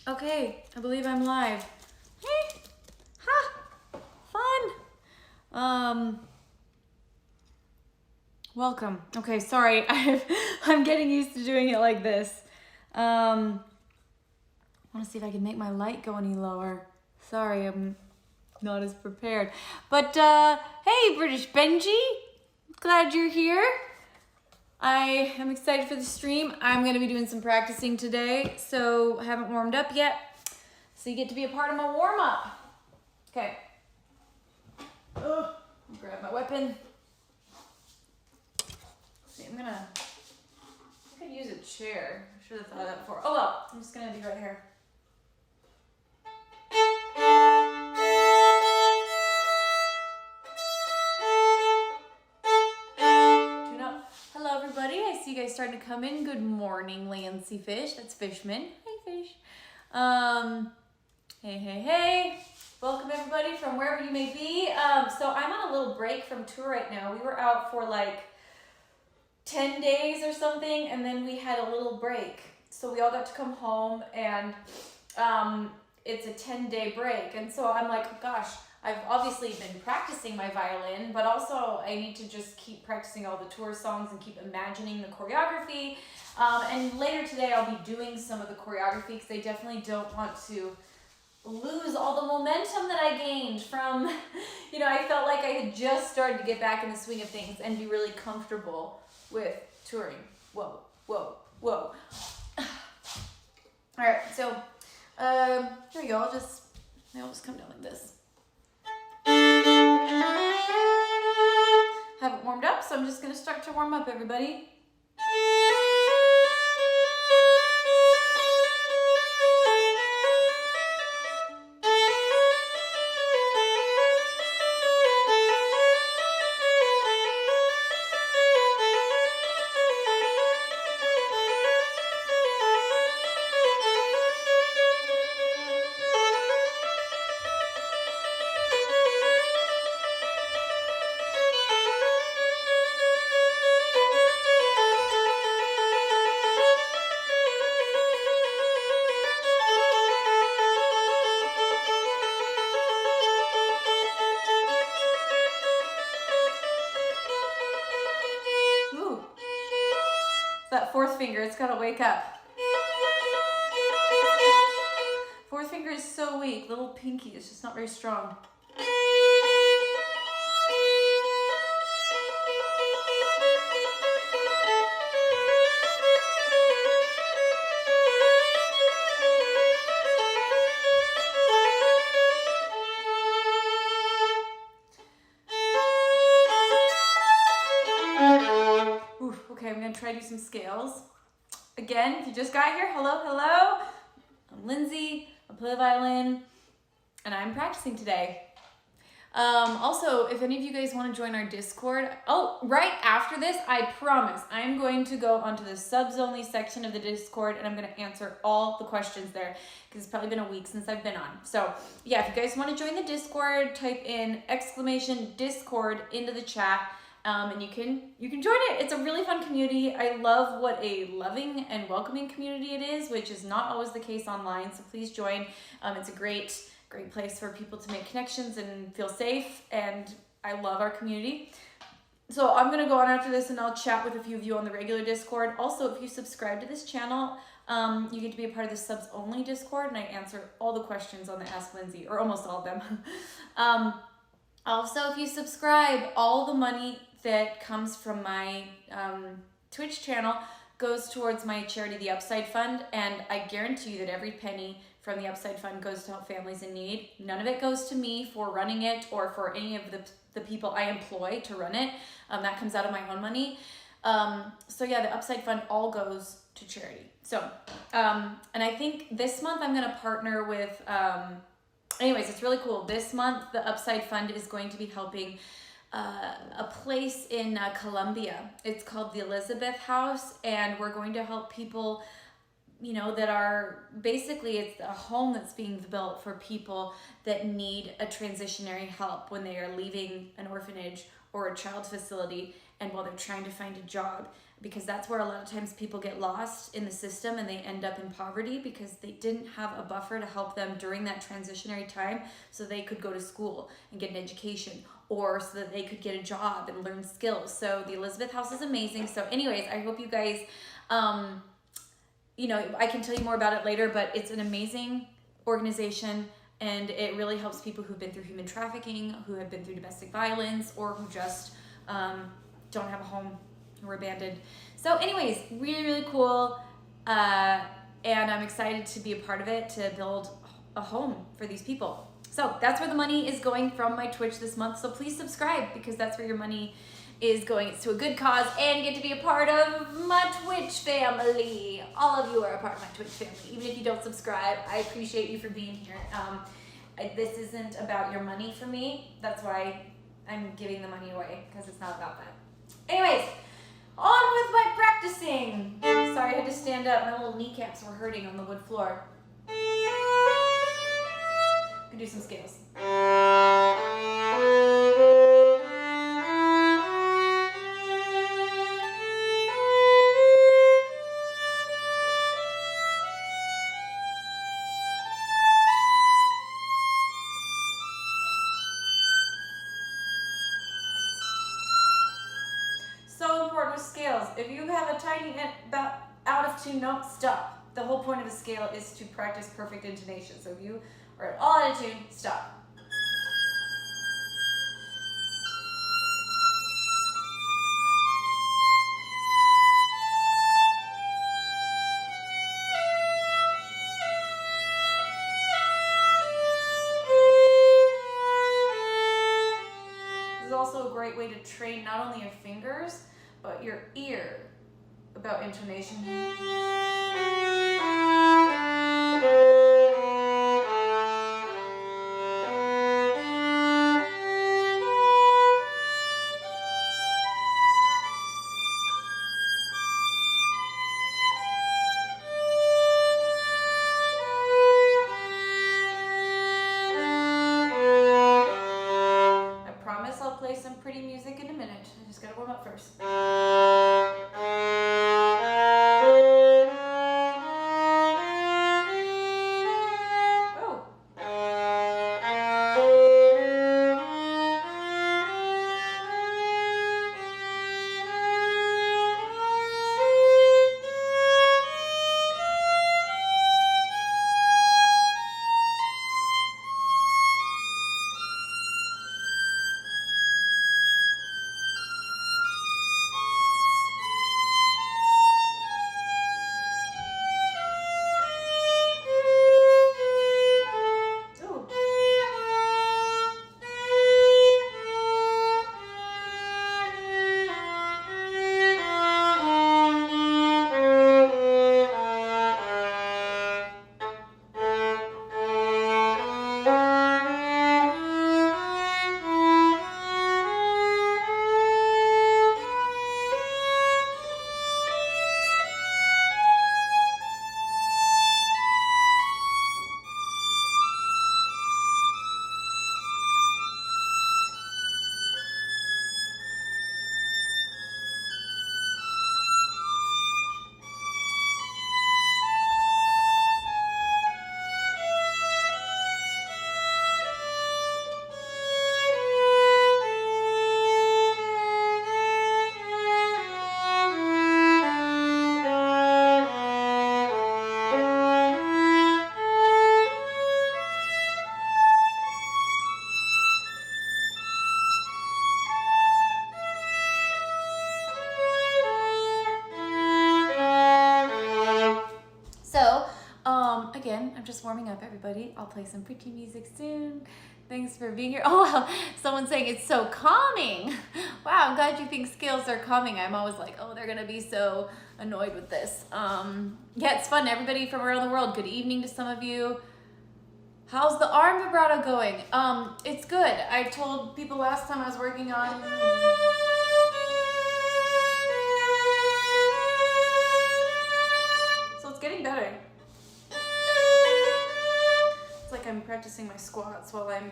Okay, I believe I'm live. Hey, ha, fun. Welcome. Okay, sorry, I'm getting used to doing it like this. I want to see if I can make my light go any lower. Sorry, I'm not as prepared. But hey, British Benji, glad you're here. I am excited for the stream. I'm going to be doing some practicing today, so I haven't warmed up yet. So you get to be a part of my warm-up. Okay. I'll grab my weapon. See, I could use a chair. I should have thought of that before. Oh well, I'm just going to be right here. Hello everybody, I see you guys starting to come in. Good morning, Lindsey Fish. That's Fishman. Hey Fish. Hey. Welcome everybody from wherever you may be. So I'm on a little break from tour right now. We were out for like 10 days or something, and then we had a little break. So we all got to come home, and it's a 10-day break. And so I'm like, gosh, I've obviously been practicing my violin, but also I need to just keep practicing all the tour songs and keep imagining the choreography. And later today I'll be doing some of the choreography because I definitely don't want to lose all the momentum that I gained from, I felt like I had just started to get back in the swing of things and be really comfortable with touring. Whoa. All right, so here we go. I'll just come down like this. Haven't warmed up, so I'm just going to start to warm up, everybody. That fourth finger, it's gotta wake up. Fourth finger is so weak. Little pinky is just not very strong. Try to do some scales. Again, if you just got here, hello. I'm Lindsey, I play the violin, and I'm practicing today. Also, if any of you guys want to join our Discord, right after this, I promise, I'm going to go onto the subs only section of the Discord, and I'm going to answer all the questions there, because it's probably been a week since I've been on. So yeah, if you guys want to join the Discord, type in !Discord into the chat. And you can join it. It's a really fun community. I love what a loving and welcoming community it is, which is not always the case online. So please join. It's a great place for people to make connections and feel safe. And I love our community. So I'm gonna go on after this and I'll chat with a few of you on the regular Discord. Also, if you subscribe to this channel, you get to be a part of the subs only Discord, and I answer all the questions on the Ask Lindsey, or almost all of them. Also, if you subscribe, all the money that comes from my Twitch channel goes towards my charity, the Upside Fund, and I guarantee you that every penny from the Upside Fund goes to help families in need. None of it goes to me for running it or for any of the people I employ to run it. That comes out of my own money. So yeah, the Upside Fund all goes to charity. So, and I think this month I'm gonna partner with, anyways, it's really cool. This month, the Upside Fund is going to be helping a place in Colombia. It's called the Elizabeth House, and we're going to help people, that are basically, it's a home that's being built for people that need a transitionary help when they are leaving an orphanage or a child facility, and while they're trying to find a job. because that's where a lot of times people get lost in the system and they end up in poverty because they didn't have a buffer to help them during that transitionary time so they could go to school and get an education, or so that they could get a job and learn skills. So the Elizabeth House is amazing. So anyways, I hope you guys, you know, I can tell you more about it later, but it's an amazing organization, and it really helps people who've been through human trafficking, who have been through domestic violence, or who just don't have a home, who were abandoned. So anyways, really, really cool. And I'm excited to be a part of it, to build a home for these people. So that's where the money is going from my Twitch this month. So please subscribe, because that's where your money is going. It's to a good cause, and you get to be a part of my Twitch family. All of you are a part of my Twitch family. Even if you don't subscribe, I appreciate you for being here. This isn't about your money for me. That's why I'm giving the money away, because it's not about that. Anyways, on with my practicing. Sorry, I had to stand up. My little kneecaps were hurting on the wood floor. Could do some scales. So important with scales. If you have a tiny out of tune note, stop. The whole point of a scale is to practice perfect intonation. So if you are at all out of tune, stop. This is also a great way to train not only your fingers, but your ear about intonation. I'll play some pretty music in a minute. I just gotta warm up first. Oh. Again, I'm just warming up, everybody. I'll play some pretty music soon. Thanks for being here. Oh, wow. Someone's saying it's so calming. Wow, I'm glad you think scales are calming. I'm always like, oh, they're gonna be so annoyed with this. Yeah, it's fun. Everybody from around the world, good evening to some of you. How's the arm vibrato going? It's good. I told people last time I was working on... So it's getting better. It's like I'm practicing my squats while I'm...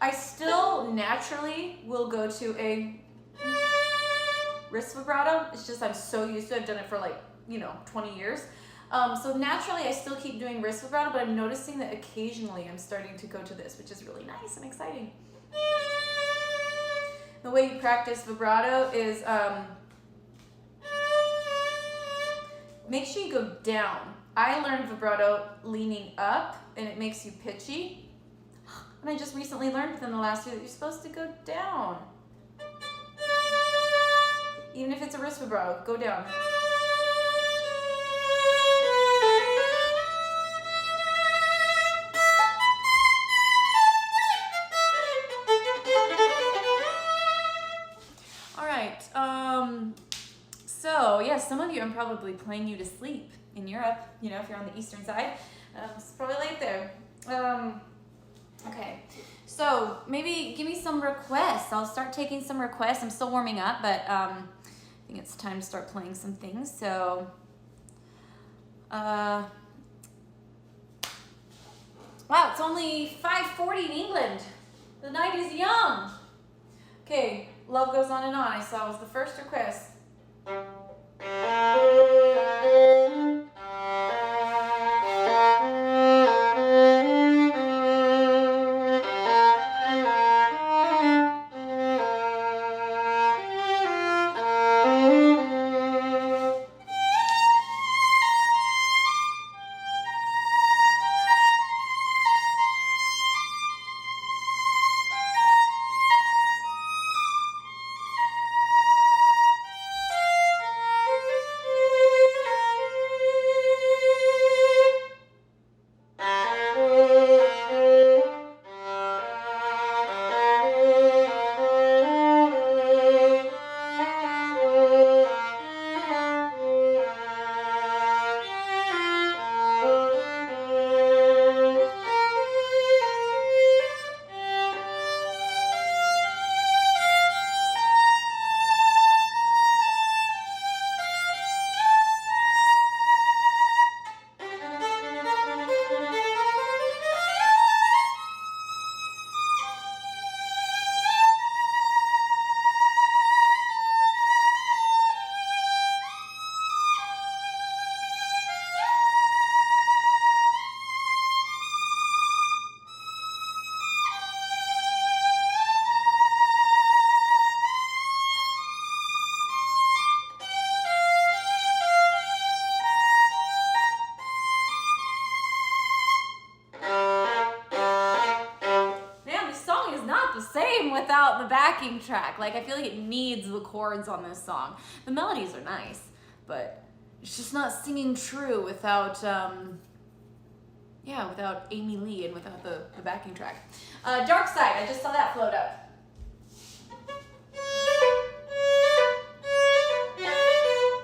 I still naturally will go to a wrist vibrato. It's just I'm so used to it. I've done it for like, 20 years. So naturally I still keep doing wrist vibrato, but I'm noticing that occasionally I'm starting to go to this, which is really nice and exciting. The way you practice vibrato is make sure you go down. I learned vibrato leaning up, and it makes you pitchy. And I just recently learned within the last year that you're supposed to go down. Even if it's a wrist vibrato, go down. All right. So yes, some of you I'm probably playing you to sleep in Europe. If you're on the eastern side, it's probably late there. Okay, so maybe give me some requests. I'll start taking some requests. I'm still warming up, but I think it's time to start playing some things. So, wow, it's only 5:40 in England. The night is young. Okay, Love Goes On and On, I saw was the first request. Without the backing track. Like, I feel like it needs the chords on this song. The melodies are nice, but it's just not singing true without without Amy Lee and without the backing track. Dark Side, I just saw that float up.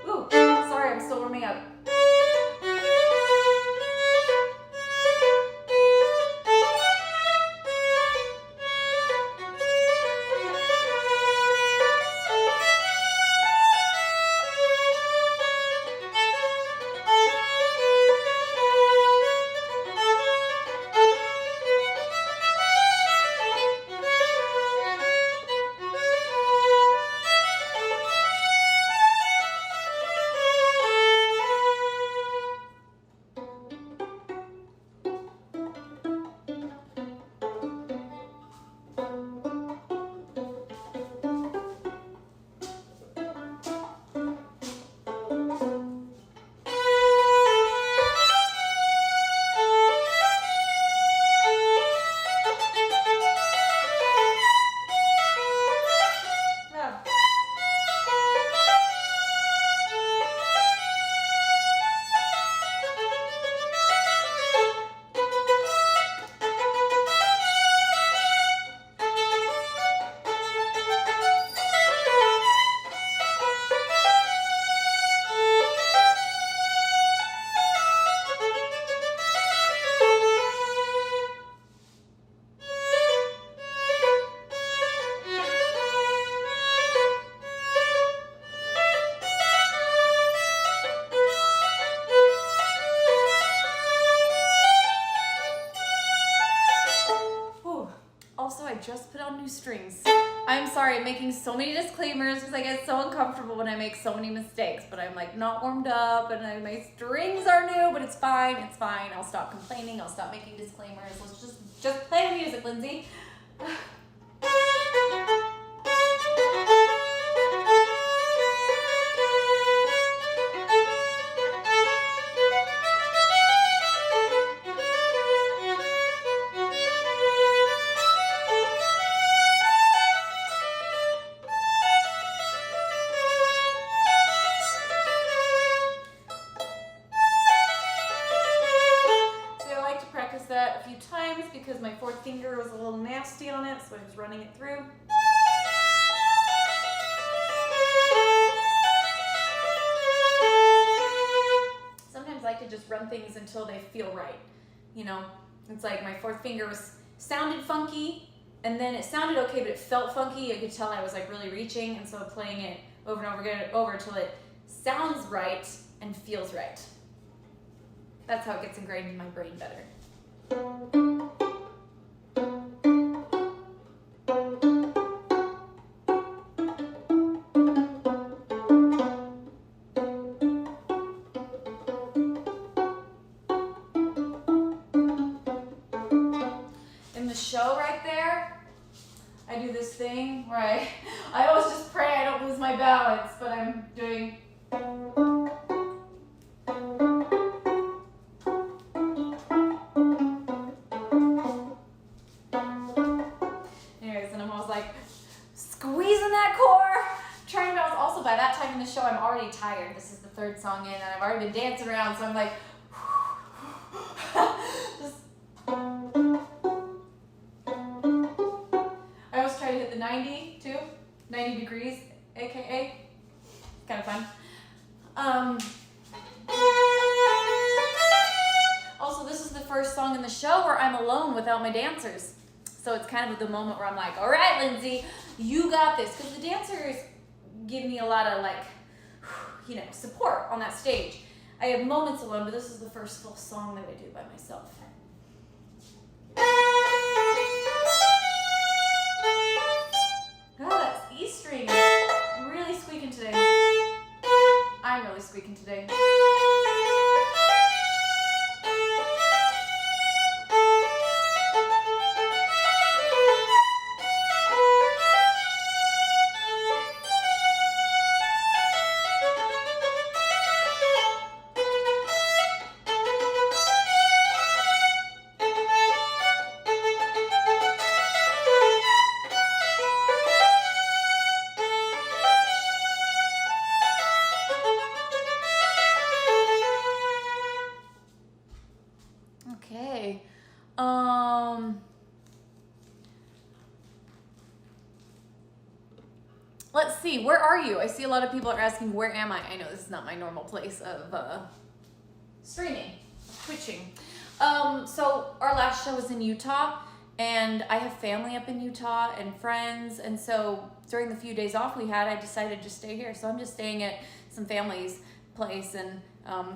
Ooh, sorry, I'm still warming up. sorry, I'm making so many disclaimers because I get so uncomfortable when I make so many mistakes, but I'm like not warmed up and my strings are new, but it's fine, it's fine. I'll stop complaining, I'll stop making disclaimers. Let's just play the music, Lindsay. That a few times because my fourth finger was a little nasty on it, so I was running it through. Sometimes I like to just run things until they feel right. You know, it's like my fourth finger sounded funky, and then it sounded okay, but it felt funky. I could tell I was like really reaching, and so playing it over and over until it sounds right and feels right. That's how it gets ingrained in my brain better. In the show right there, I do this thing where I always just pray I don't lose my balance, but I'm doing. By that time in the show, I'm already tired. This is the third song in, and I've already been dancing around, so I'm like, I always try to hit the 90 too, 90 degrees, aka, kind of fun. Also, this is the first song in the show where I'm alone without my dancers, so it's kind of the moment where I'm like, all right, Lindsay, you got this, because the dancers give me a lot of like, you know, support on that stage. I have moments alone, but this is the first full song that I do by myself. Oh, that's E string. I'm really squeaking today. I'm really squeaking today. Okay. Let's see, where are you? I see a lot of people are asking, where am I? I know this is not my normal place of streaming, twitching. So our last show was in Utah, and I have family up in Utah and friends, and so during the few days off we had, I decided to stay here. So I'm just staying at some family's place, and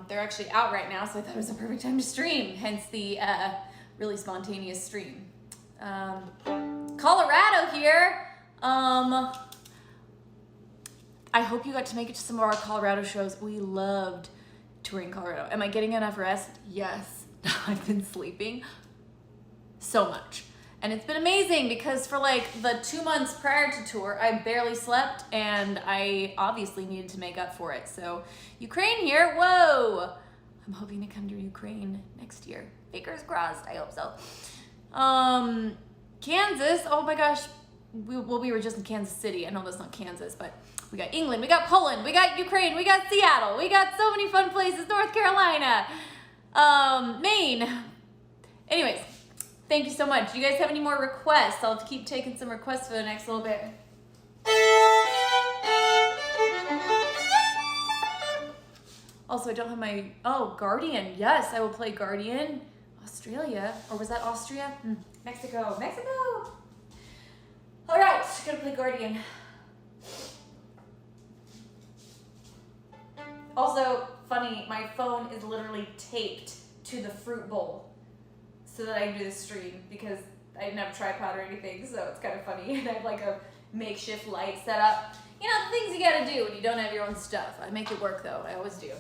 they're actually out right now, so I thought it was a perfect time to stream, hence the really spontaneous stream. Colorado here. I hope you got to make it to some of our Colorado shows. We loved touring Colorado. Am I getting enough rest? Yes. I've been sleeping so much. And it's been amazing because for like the 2 months prior to tour, I barely slept, and I obviously needed to make up for it. So Ukraine here, whoa. I'm hoping to come to Ukraine next year. Fingers crossed, I hope so. Kansas, oh my gosh. We were just in Kansas City. I know that's not Kansas, but we got England, we got Poland, we got Ukraine, we got Seattle, we got so many fun places, North Carolina, Maine. Anyways, thank you so much. Do you guys have any more requests? I'll keep taking some requests for the next little bit. Also, I don't have my, Guardian. Yes, I will play Guardian. Australia, or was that Austria? Mexico. All right, gonna play Guardian. Also, funny, my phone is literally taped to the fruit bowl so that I can do the stream because I didn't have a tripod or anything, so it's kind of funny. And I have like a makeshift light setup. You know, the things you gotta do when you don't have your own stuff. I make it work though, I always do.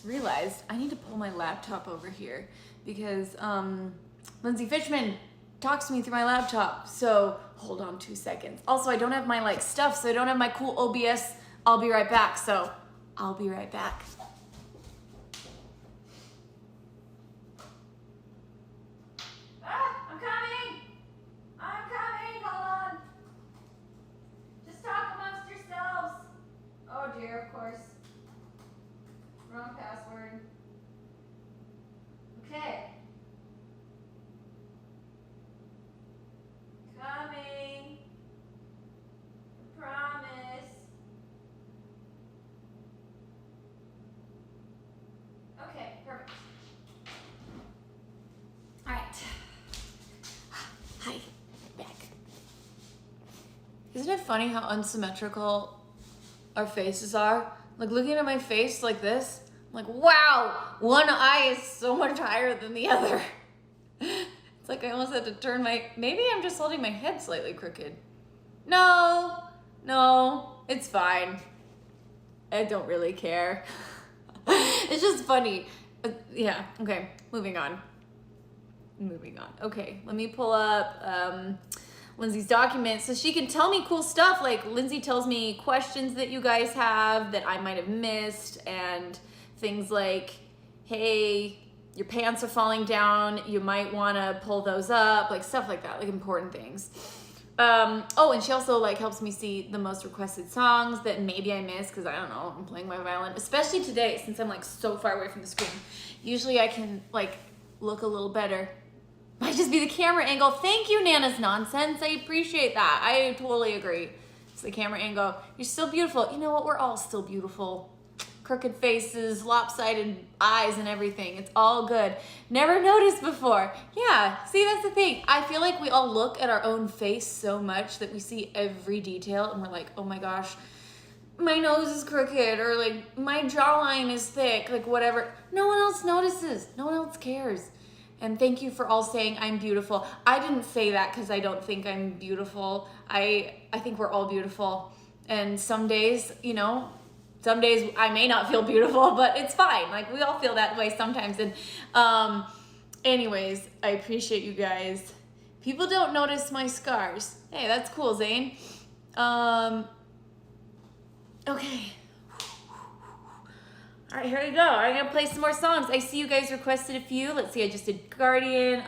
Realized I need to pull my laptop over here because Lindsey Fishman talks to me through my laptop. So hold on 2 seconds. Also, I don't have my like stuff, so I don't have my cool OBS. I'll be right back. So I'll be right back. I'm coming. I'm coming. Hold on. Just talk amongst yourselves. Oh dear, of course. Wrong password. Okay. Coming. I promise. Okay, perfect. All right. Hi, back. Isn't it funny how unsymmetrical our faces are? Like looking at my face like this, I'm like, wow, one eye is so much higher than the other. It's like I almost had to turn maybe I'm just holding my head slightly crooked. No, it's fine. I don't really care. It's just funny. Yeah, okay, moving on. Okay, let me pull up Lindsey's document so she can tell me cool stuff. Like Lindsey tells me questions that you guys have that I might have missed, and things like, hey, your pants are falling down, you might want to pull those up, like stuff like that, like important things. Oh, and she also like helps me see the most requested songs that maybe I missed because I don't know, I'm playing my violin, especially today since I'm like so far away from the screen. Usually I can like look a little better. Might just be the camera angle. Thank you, Nana's Nonsense. I appreciate that. I totally agree. It's the camera angle. You're still beautiful. You know what? We're all still beautiful. Crooked faces, lopsided eyes and everything. It's all good. Never noticed before. Yeah, see, that's the thing. I feel like we all look at our own face so much that we see every detail and we're like, oh my gosh, my nose is crooked, or like my jawline is thick, like whatever. No one else notices. No one else cares. And thank you for all saying I'm beautiful. I didn't say that because I don't think I'm beautiful. I think we're all beautiful. And some days, you know, some days I may not feel beautiful, but it's fine. Like, we all feel that way sometimes. And anyways, I appreciate you guys. People don't notice my scars. Hey, that's cool, Zane. Okay. All right, here we go. I'm gonna play some more songs. I see you guys requested a few. Let's see, I just did Guardian.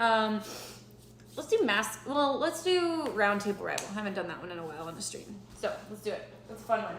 Let's do Mask. Well, let's do Round Table Rival. I haven't done that one in a while on the stream. So let's do it. That's a fun one.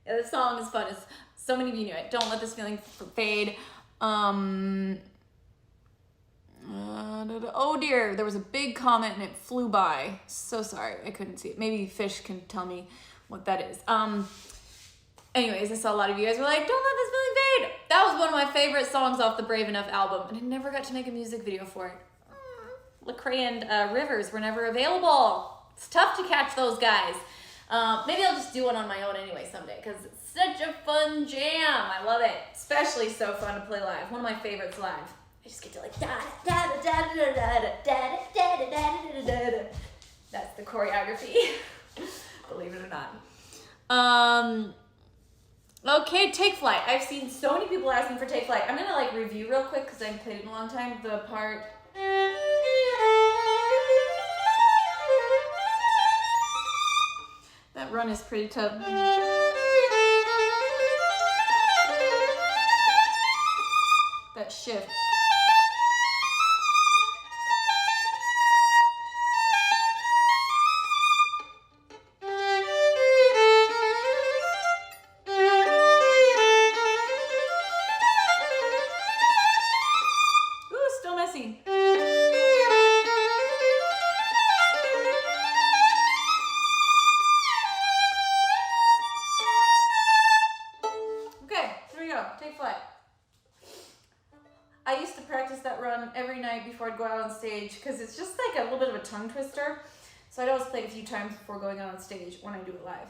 Yeah, this song is fun. It's, so many of you knew it. Don't let this feeling fade. Oh dear, there was a big comment and it flew by. So sorry, I couldn't see it. Maybe Fish can tell me what that is. Anyways, I saw a lot of you guys were like, don't let this feeling fade. That was one of my favorite songs off the Brave Enough album, and I never got to make a music video for it. Lecrae and Rivers were never available. It's tough to catch those guys. Maybe I'll just do one on my own anyway someday, because it's such a fun jam. I love it. Especially so fun to play live. One of my favorites live. I just get to like da da da da da da da da da da da da da. That's the choreography. Believe it or not. Okay, Take Flight. I've seen so many people asking for Take Flight. I'm gonna like review real quick because I haven't played it in a long time. The part. That run is pretty tough. That shift. I used to practice that run every night before I'd go out on stage because it's just like a little bit of a tongue twister. So I'd always play it a few times before going out on stage when I do it live.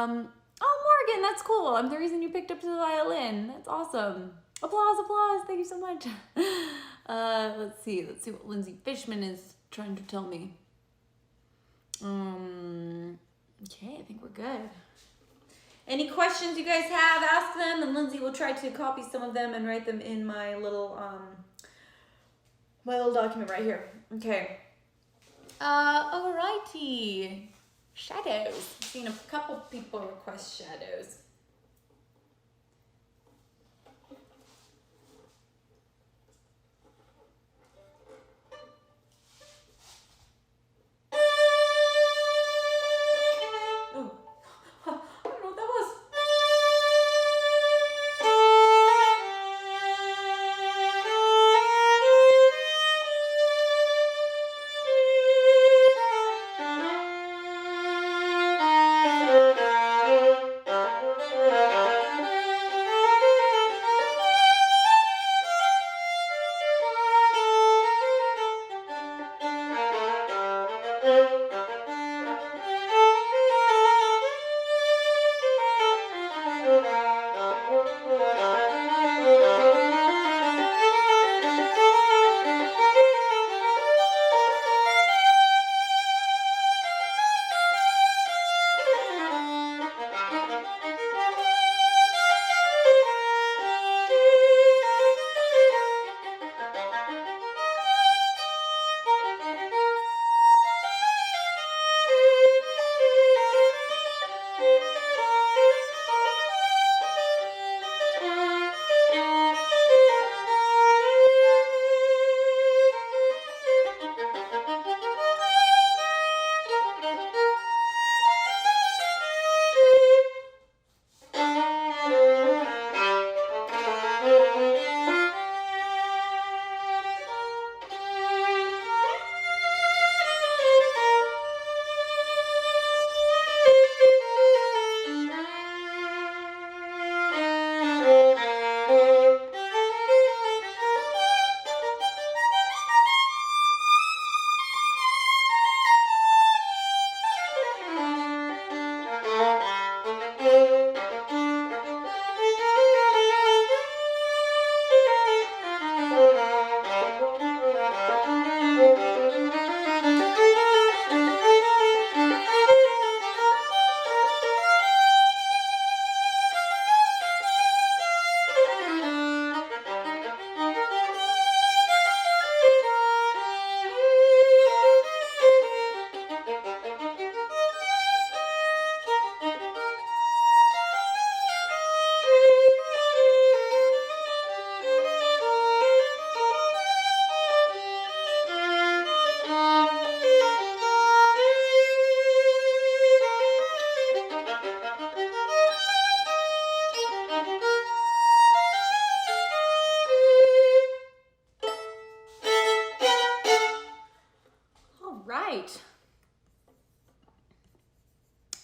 Oh, Morgan, that's cool. I'm the reason you picked up the violin. That's awesome. Applause, applause. Thank you so much. Let's see what Lindsay Fishman is trying to tell me. Okay, I think we're good. Any questions you guys have, ask them, and Lindsay will try to copy some of them and write them in my little document right here. Okay. Alrighty. Shadows. I've seen a couple people request shadows. Oh, I don't know what that was.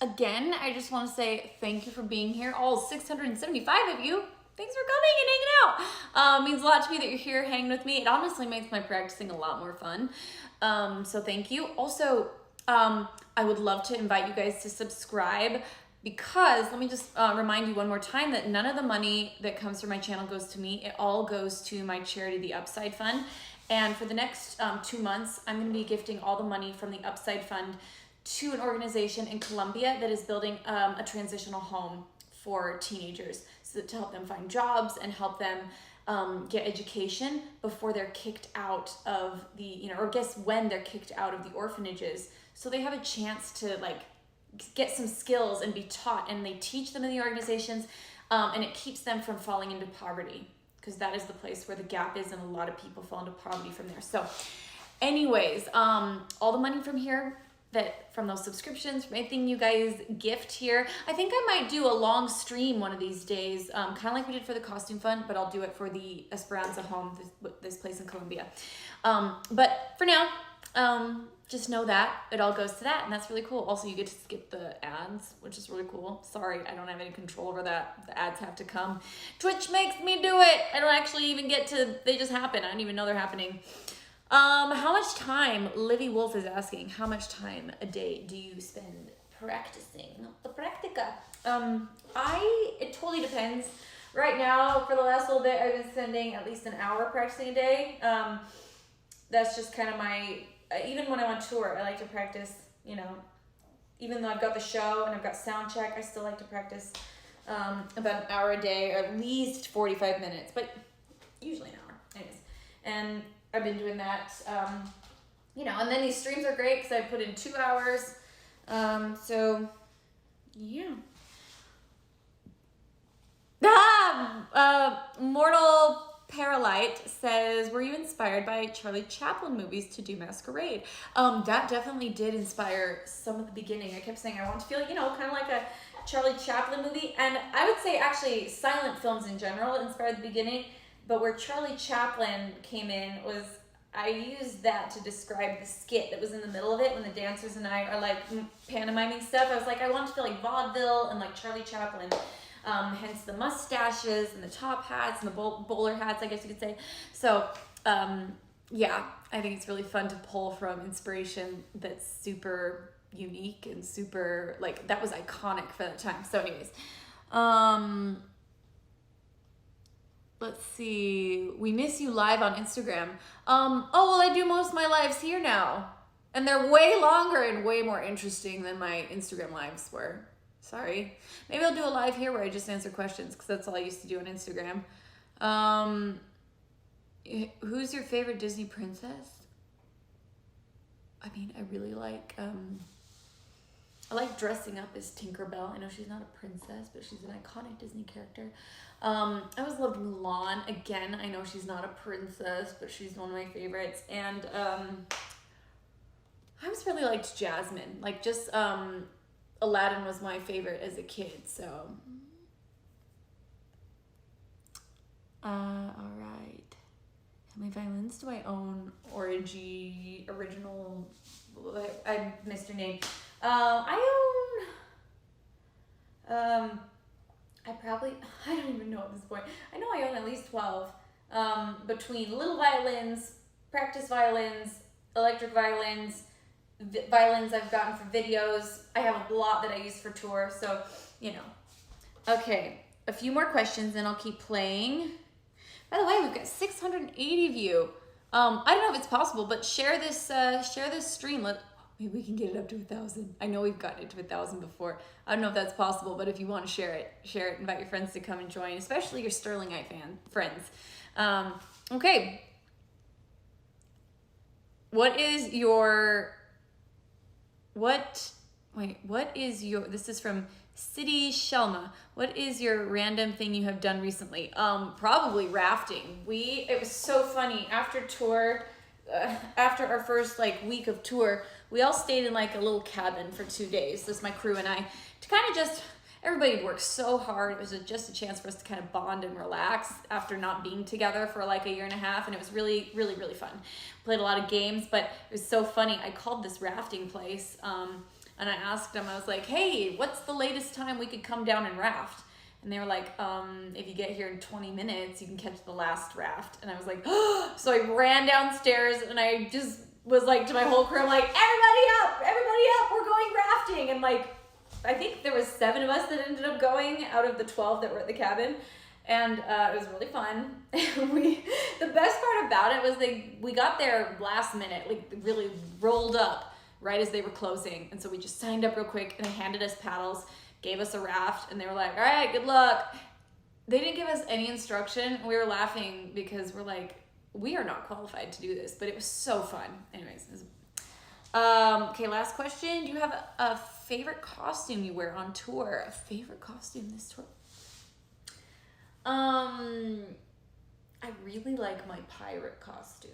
Again, I just want to say thank you for being here. All 675 of you. Thanks for coming and hanging out. Means a lot to me that you're here hanging with me. It honestly makes my practicing a lot more fun. So thank you. Also, I would love to invite you guys to subscribe, because let me just remind you one more time that none of the money that comes from my channel goes to me. It all goes to my charity, the Upside Fund. And for the next 2 months, I'm going to be gifting all the money from the Upside Fund to an organization in Colombia that is building a transitional home for teenagers, so to help them find jobs and help them get education before they're kicked out of the, or guess when they're kicked out of the orphanages. So they have a chance to like get some skills and be taught, and they teach them in the organizations, and it keeps them from falling into poverty, because that is the place where the gap is, and a lot of people fall into poverty from there. So anyways, all the money from here, from those subscriptions, from anything you guys gift here, I think I might do a long stream one of these days, kind of like we did for the costume fund, but I'll do it for the Esperanza home, this place in Colombia. But for now, just know that it all goes to that, and that's really cool. Also, you get to skip the ads, which is really cool. Sorry, I don't have any control over that. The ads have to come. Twitch makes me do it. I don't actually even get to, they just happen. I don't even know they're happening. How much time, Livy Wolf is asking, how much time a day do you spend practicing the practica. It totally depends. Right now, for the last little bit, I've been spending at least an hour practicing a day. That's just kind of my, even when I'm on tour, I like to practice, you know, even though I've got the show and I've got sound check, I still like to practice about an hour a day, or at least 45 minutes, but usually an hour, anyways. And I've been doing that, you know, and then these streams are great because I put in 2 hours. So, yeah. Mortal Paralyte says, were you inspired by Charlie Chaplin movies to do Masquerade? That definitely did inspire some of the beginning. I kept saying I want to feel, you know, kind of like a Charlie Chaplin movie. And I would say actually silent films in general inspired the beginning. But where Charlie Chaplin came in was, I used that to describe the skit that was in the middle of it when the dancers and I are like pantomiming stuff. I was like, I want to feel like vaudeville and like Charlie Chaplin. Hence the mustaches and the top hats and the bowler hats, I guess you could say. So, yeah, I think it's really fun to pull from inspiration that's super unique and super, like, that was iconic for that time. So anyways, let's see. We miss you live on Instagram. Oh, well, I do most of my lives here now. And they're way longer and way more interesting than my Instagram lives were. Sorry. Maybe I'll do a live here where I just answer questions, because that's all I used to do on Instagram. Who's your favorite Disney princess? I mean, I really like, I like dressing up as Tinkerbell. I know she's not a princess, but she's an iconic Disney character. I always loved Mulan. Again, I know she's not a princess, but she's one of my favorites. And I always really liked Jasmine. Like, just Aladdin was my favorite as a kid, so. All right. How many violins do I own? Original, I missed your name. I own, I don't even know at this point. I know I own at least 12, between little violins, practice violins, electric violins, violins I've gotten for videos. I have a lot that I use for tour, so, you know. Okay, a few more questions and I'll keep playing. By the way, we've got 680 of you. I don't know if it's possible, but share this stream. Maybe we can get it up to 1,000. I know we've gotten it to 1,000 before. I don't know if that's possible, but if you want to share it, invite your friends to come and join, especially your Stirlingite friends. Okay. This is from City Shelma. What is your random thing you have done recently? Probably rafting. It was so funny after tour, after our first week of tour, we all stayed in a little cabin for 2 days. This is my crew and I, to kind of everybody worked so hard. It was just a chance for us to kind of bond and relax after not being together for a year and a half. And it was really, really, really fun. Played a lot of games, but it was so funny. I called this rafting place, and I asked them, I was like, hey, what's the latest time we could come down and raft? And they were like, if you get here in 20 minutes, you can catch the last raft. And I was like, oh. So I ran downstairs and I just was to my whole crew, I'm like, everybody up, we're going rafting. And I think there was 7 of us that ended up going out of the 12 that were at the cabin. And it was really fun. The best part about it was we got there last minute, really rolled up right as they were closing. And so we just signed up real quick and they handed us paddles, gave us a raft, and they were like, all right, good luck. They didn't give us any instruction. We were laughing because we're like, we are not qualified to do this, but it was so fun. Anyways, okay, last question. Do you have a favorite costume you wear on tour? A favorite costume this tour? I really like my pirate costume.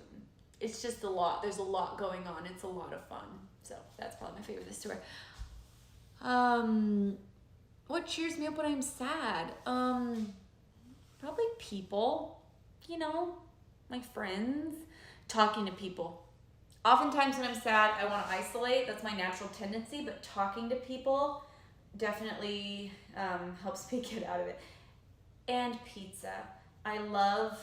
It's just a lot. There's a lot going on. It's a lot of fun. So that's probably my favorite this tour. What cheers me up when I'm sad? Probably people, my friends, talking to people. Oftentimes when I'm sad, I want to isolate. That's my natural tendency, but talking to people definitely helps me get out of it. And pizza. I love,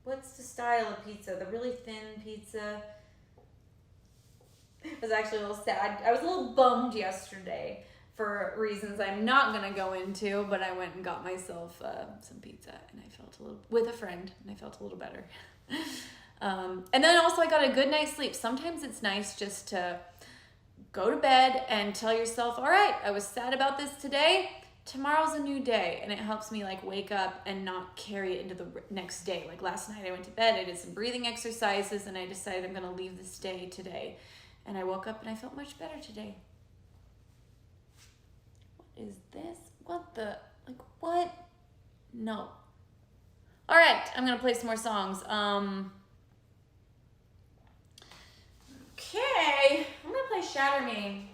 what's the style of pizza? The really thin pizza. I was actually a little sad. I was a little bummed yesterday for reasons I'm not going to go into, but I went and got myself some pizza, and I felt a little, with a friend, and I felt a little better. And then also I got a good night's sleep. Sometimes it's nice just to go to bed and tell yourself, all right, I was sad about this today. Tomorrow's a new day. And it helps me like wake up and not carry it into the next day. Like last night I went to bed, I did some breathing exercises, and I decided I'm going to leave this day today. And I woke up and I felt much better today. What is this? What the, like what? No. All right, I'm going to play some more songs. Okay, I'm going to play Shatter Me.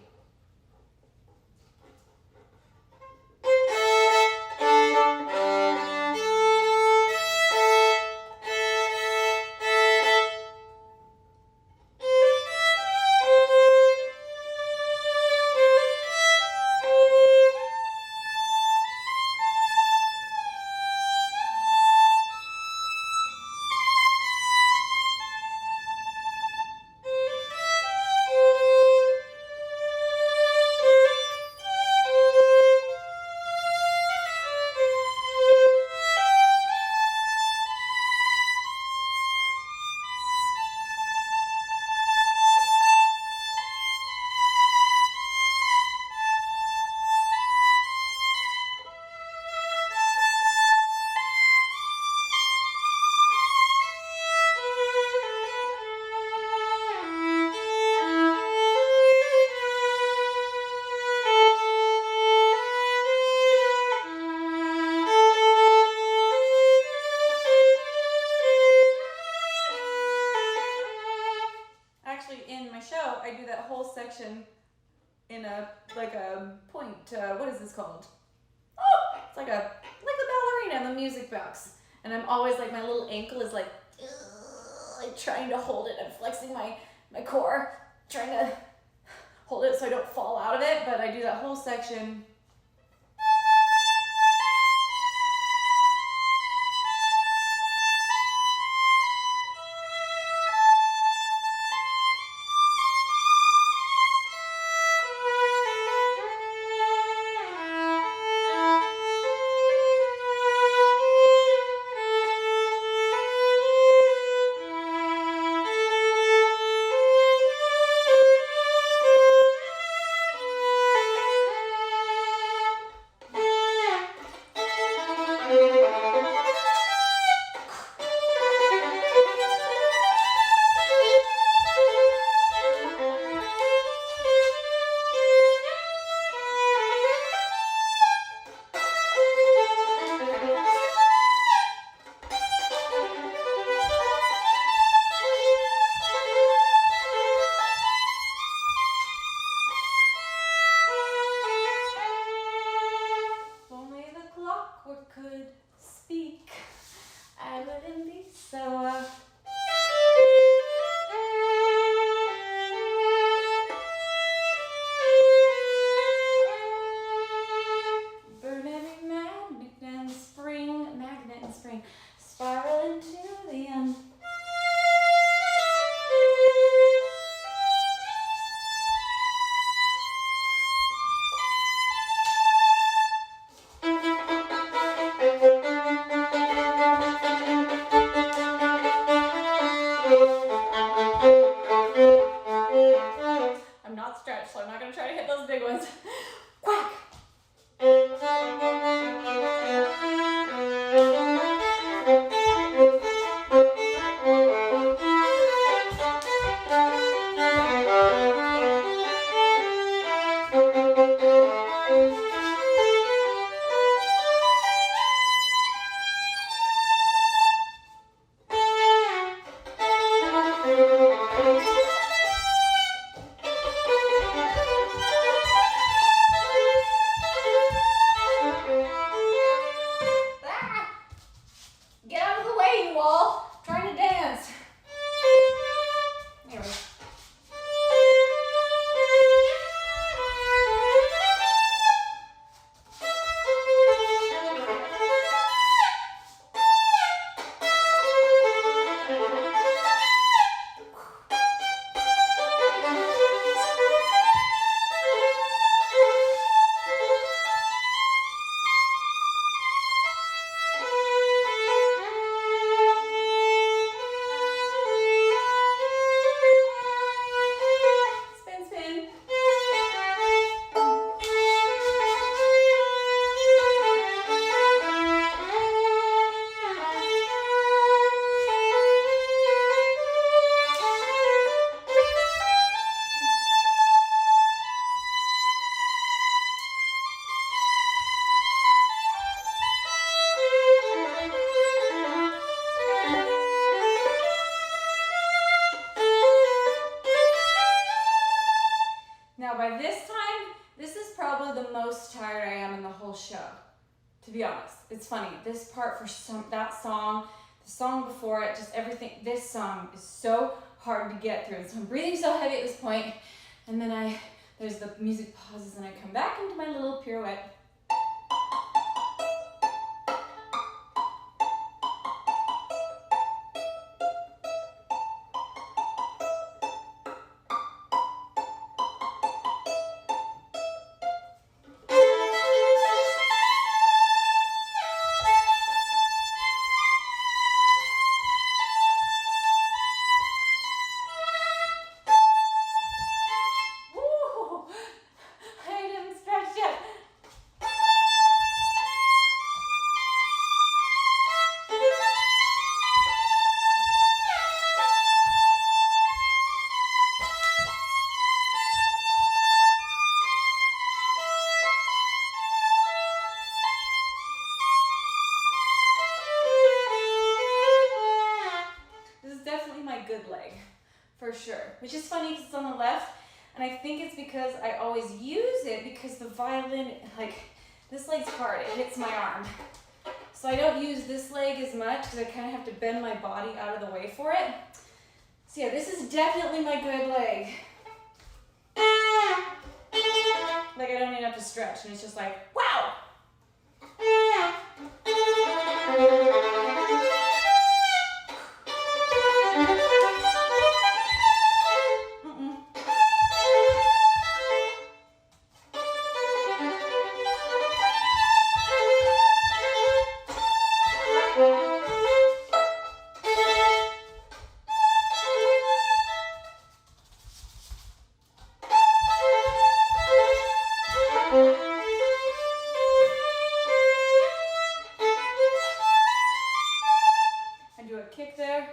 In a point, what is this called? Oh, it's like the ballerina in the music box. And I'm always like, my little ankle is like trying to hold it. I'm flexing my core, trying to hold it so I don't fall out of it, but I do that whole section. Now by this time, this is probably the most tired I am in the whole show, to be honest. It's funny, this part for that song, the song before it, just everything, this song is so hard to get through. So I'm breathing so heavy at this point, and then there's the music pauses and I come back into my little pirouette. For sure, which is funny because it's on the left, and I think it's because I always use it because the violin, like, this leg's hard, it hits my arm. So I don't use this leg as much because I kind of have to bend my body out of the way for it. So yeah, this is definitely my good leg. Like I don't even have to stretch, and it's just like, wow! Kick there.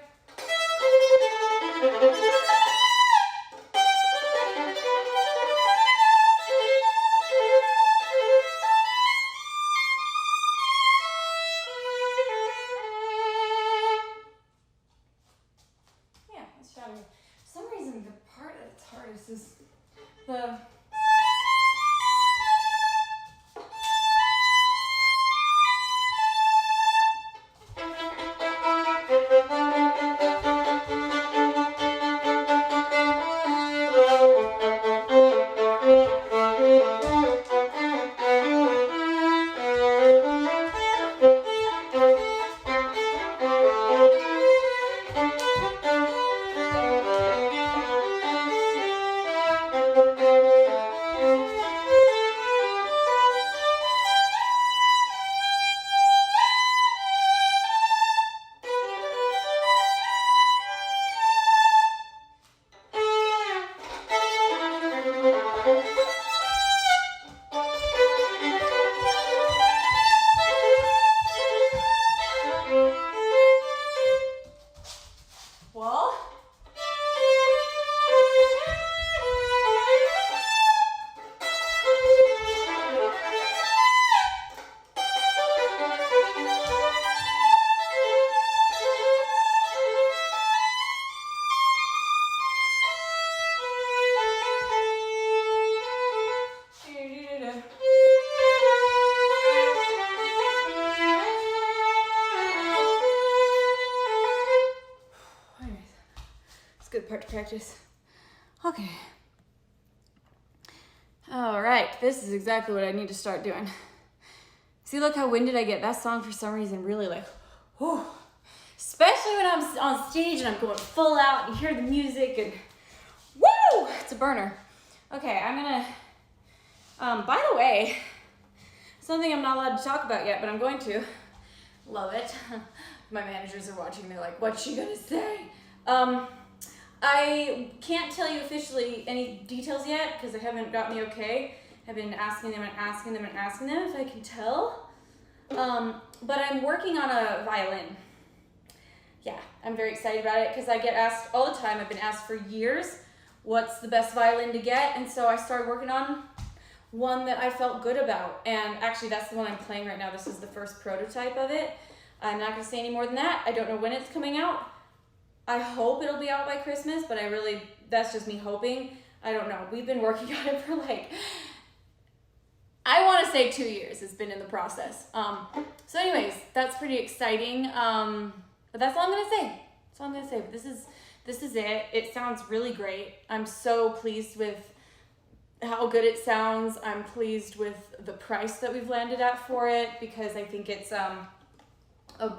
Yeah, let's try it. For some reason, the part that's hardest is the good part to practice. Okay. All right, this is exactly what I need to start doing. See, look how winded I get. That song, for some reason, really like, whew. Especially when I'm on stage and I'm going full out and you hear the music and woo, it's a burner. Okay, I'm gonna, by the way, something I'm not allowed to talk about yet, but I'm going to. Love it. My managers are watching, they're like, what's she gonna say? I can't tell you officially any details yet because I haven't gotten the okay. I've been asking them and asking them and asking them if I can tell. But I'm working on a violin. Yeah, I'm very excited about it because I get asked all the time. I've been asked for years, what's the best violin to get? And so I started working on one that I felt good about. And actually that's the one I'm playing right now. This is the first prototype of it. I'm not gonna say any more than that. I don't know when it's coming out. I hope it'll be out by Christmas, but that's just me hoping. I don't know. We've been working on it for like, I want to say 2 years it's been in the process. So anyways, that's pretty exciting. But that's all I'm going to say. That's all I'm going to say. But this is it. It sounds really great. I'm so pleased with how good it sounds. I'm pleased with the price that we've landed at for it, because I think it's a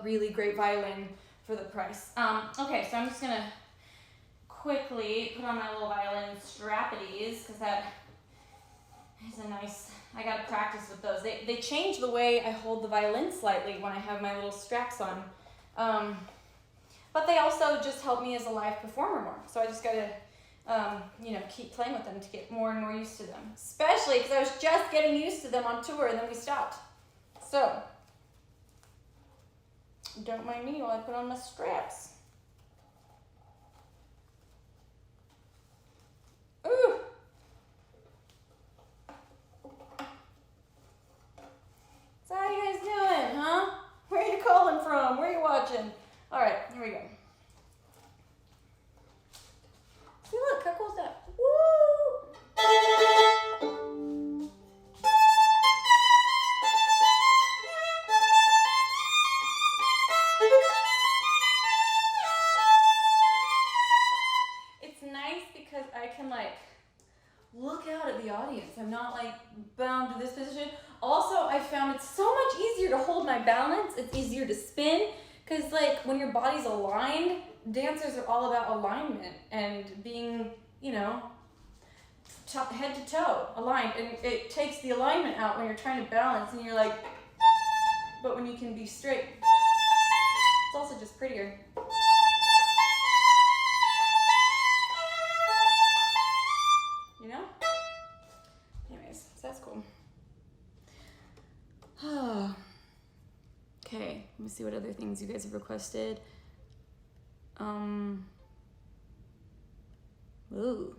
really great violin for the price. Okay, so I'm just going to quickly put on my little violin strappities, because that is a nice, I got to practice with those. They change the way I hold the violin slightly when I have my little straps on. But they also just help me as a live performer more. So I just got to, keep playing with them to get more and more used to them. Especially because I was just getting used to them on tour and then we stopped. So, don't mind me while I put on my straps. Ooh! So how you guys doing, huh? Where are you calling from? Where are you watching? All right, here we go. See, look, how cool is that? Woo! It's nice because I can look out at the audience. I'm not bound to this position. Also, I found it's so much easier to hold my balance. It's easier to spin. Because when your body's aligned, dancers are all about alignment and being, head to toe aligned. And it takes the alignment out when you're trying to balance and you're but when you can be straight, it's also just prettier. Anyways, so that's cool. Okay, let me see what other things you guys have requested. Ooh,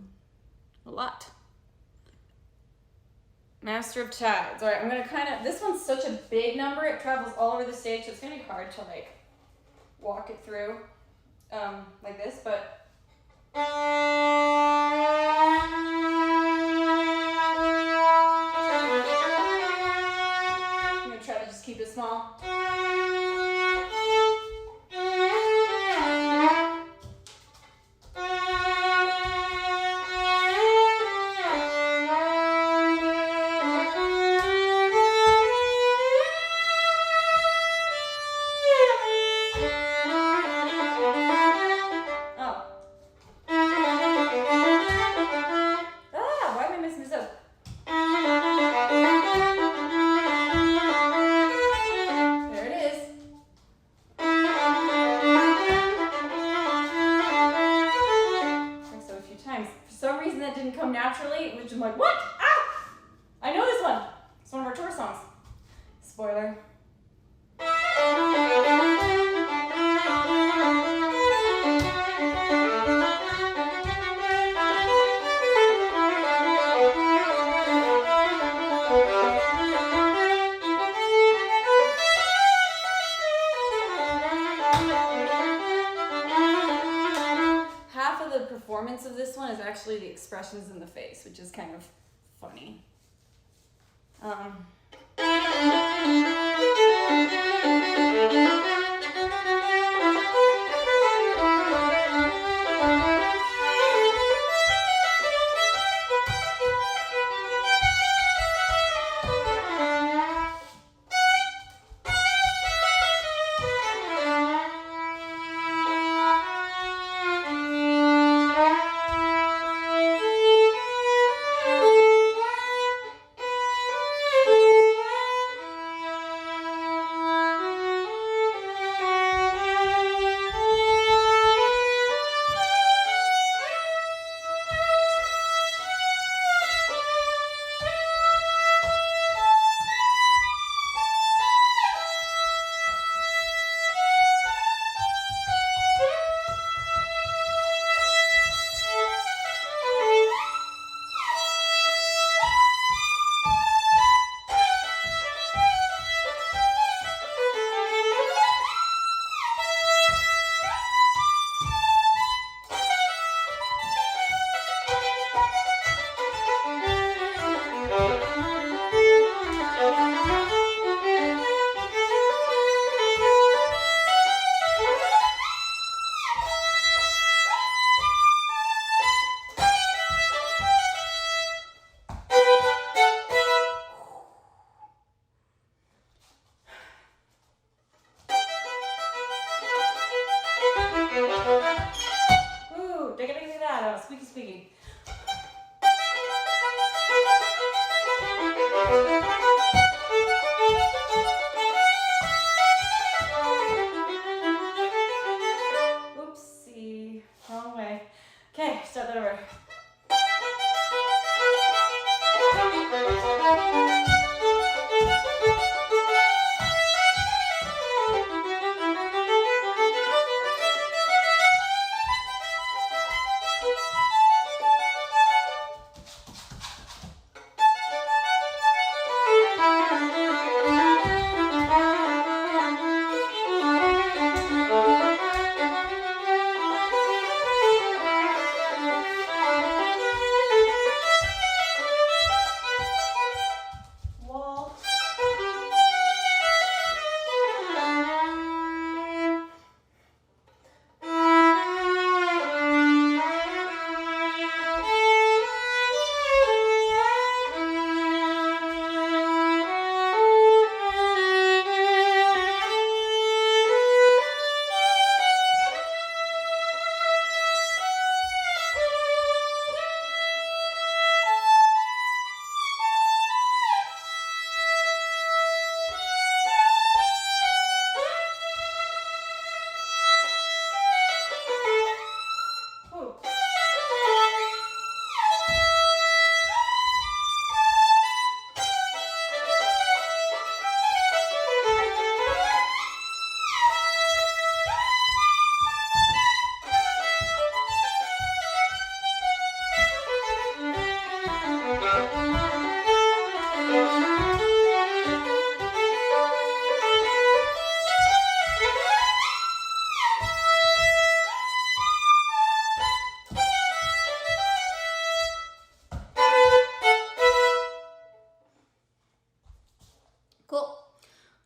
a lot. Master of Tides. All right, I'm gonna this one's such a big number, it travels all over the stage, so it's gonna be hard to walk it through like this, but I'm gonna try to just keep it small. What? Ah! I know this one. It's one of our tour songs. Spoiler. Half of the performance of this one is actually the expressions in the face, which is kind of funny.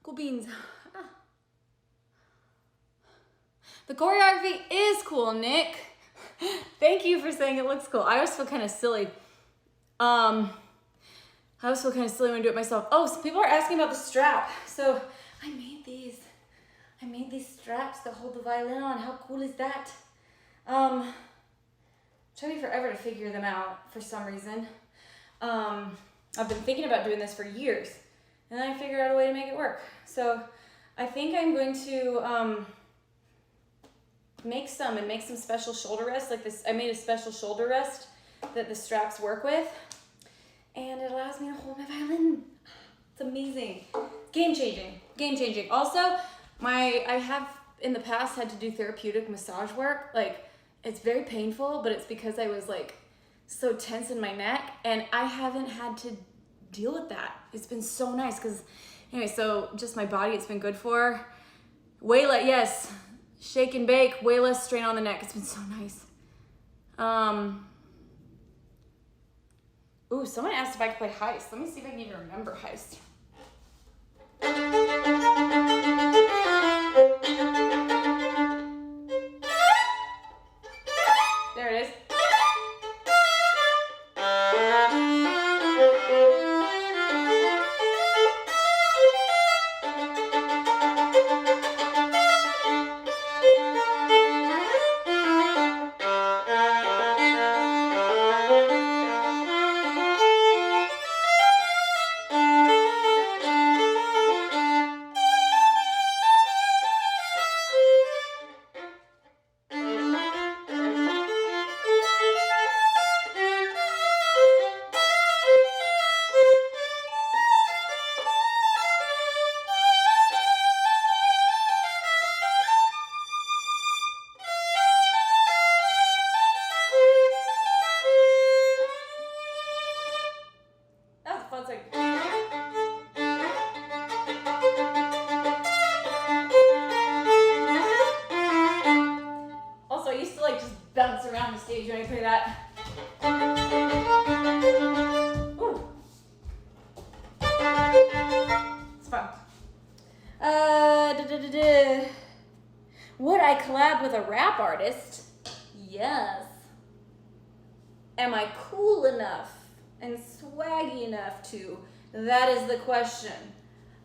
Cool beans. The choreography is cool, Nick. Thank you for saying it looks cool. I always feel kind of silly. I always feel kind of silly when I do it myself. Oh, so people are asking about the strap. So I made these straps that hold the violin on. How cool is that? Took me forever to figure them out for some reason. I've been thinking about doing this for years, and then I figured out a way to make it work. So I think I'm going to make some special shoulder rests like this. I made a special shoulder rest that the straps work with, and it allows me to hold my violin. It's amazing. Game changing. Also, I have in the past had to do therapeutic massage work. Like, it's very painful, but it's because I was like so tense in my neck, and I haven't had to deal with that. It's been so nice because, anyway, so just my body, it's been good for. Way less, yes, shake and bake, way less strain on the neck. It's been so nice. Ooh, someone asked if I could play Heist. Let me see if I can even remember Heist. There it is. Also, I used to like just bounce around the stage when I play that. Ooh. It's fun. Would I collab with a rap artist? Yes. Am I cool enough and swaggy enough to? That is the question.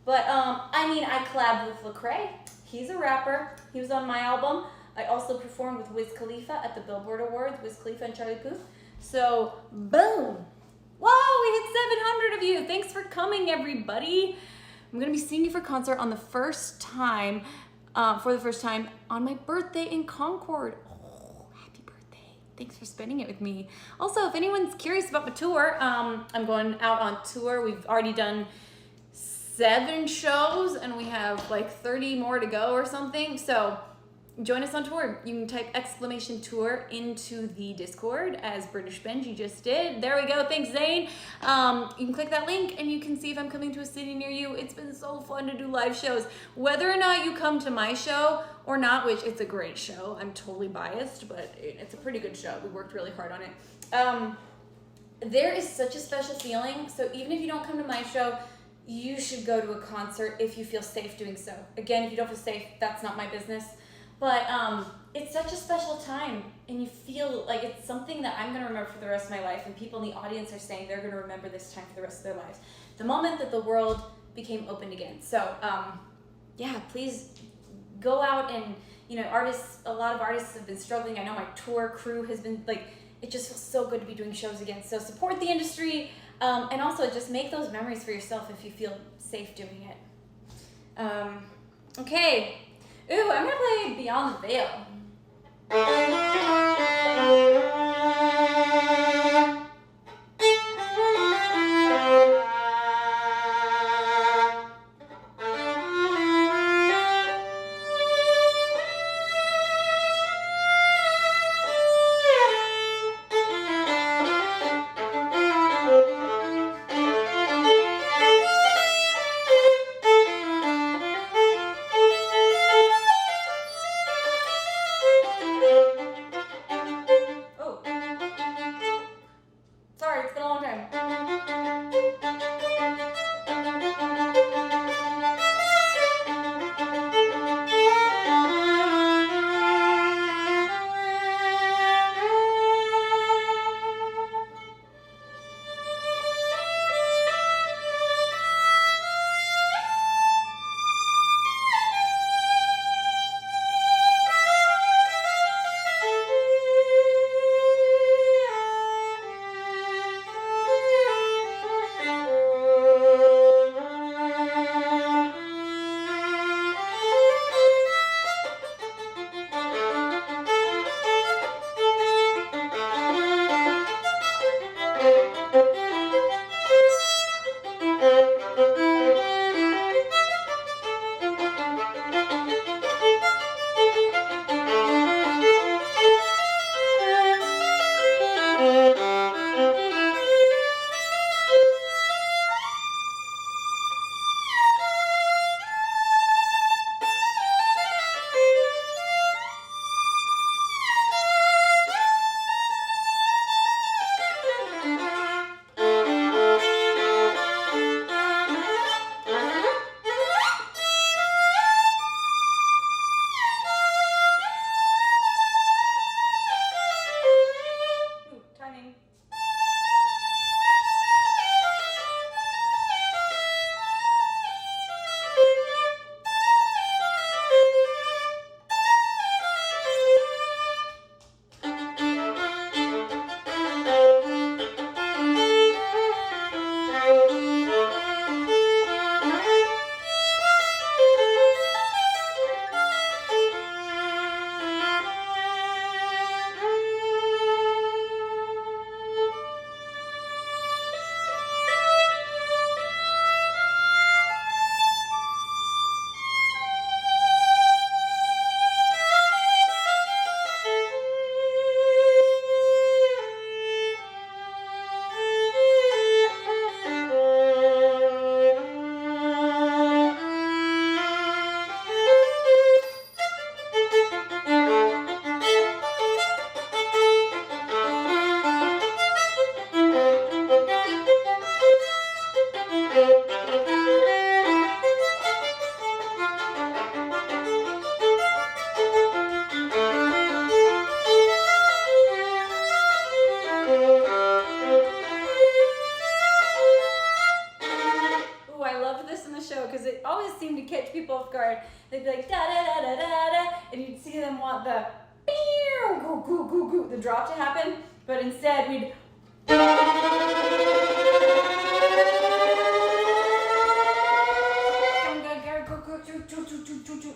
But I mean, I collabed with Lecrae. He's a rapper. He was on my album. I also performed with Wiz Khalifa at the Billboard Awards, Wiz Khalifa and Charlie Puth. So, boom. Whoa, we hit 700 of you. Thanks for coming, everybody. I'm gonna be seeing you for concert on the first time, for the first time on my birthday in Concord. Oh, happy birthday. Thanks for spending it with me. Also, if anyone's curious about my tour, I'm going out on tour. We've already done 7 shows and we have like 30 more to go or something. So join us on tour. You can type !tour into the Discord as British Benji just did. There we go. Thanks, Zane. You can click that link and you can see if I'm coming to a city near you. It's been so fun to do live shows. Whether or not you come to my show or not, which it's a great show. I'm totally biased, but it's a pretty good show. We worked really hard on it. There is such a special feeling. So even if you don't come to my show, you should go to a concert if you feel safe doing so. Again, if you don't feel safe, that's not my business. But it's such a special time, and you feel like it's something that I'm going to remember for the rest of my life, and people in the audience are saying they're going to remember this time for the rest of their lives. The moment that the world became open again. So, yeah, please go out and, you know, a lot of artists have been struggling. I know my tour crew has been, like, it just feels so good to be doing shows again. So support the industry, and also just make those memories for yourself if you feel safe doing it. Okay. Ooh, I'm gonna play Beyond the Veil. They'd be like da da da da da da, and you'd see them want the the drop to happen, but instead we'd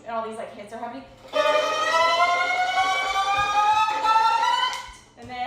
and all these like hits are happening, and then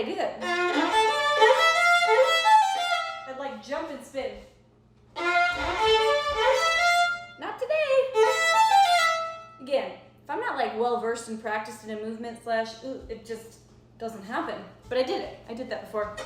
I do that? I'd like jump and spin. Not today. Again, if I'm not like well versed and practiced in a movement / it just doesn't happen. But I did it. I did that before.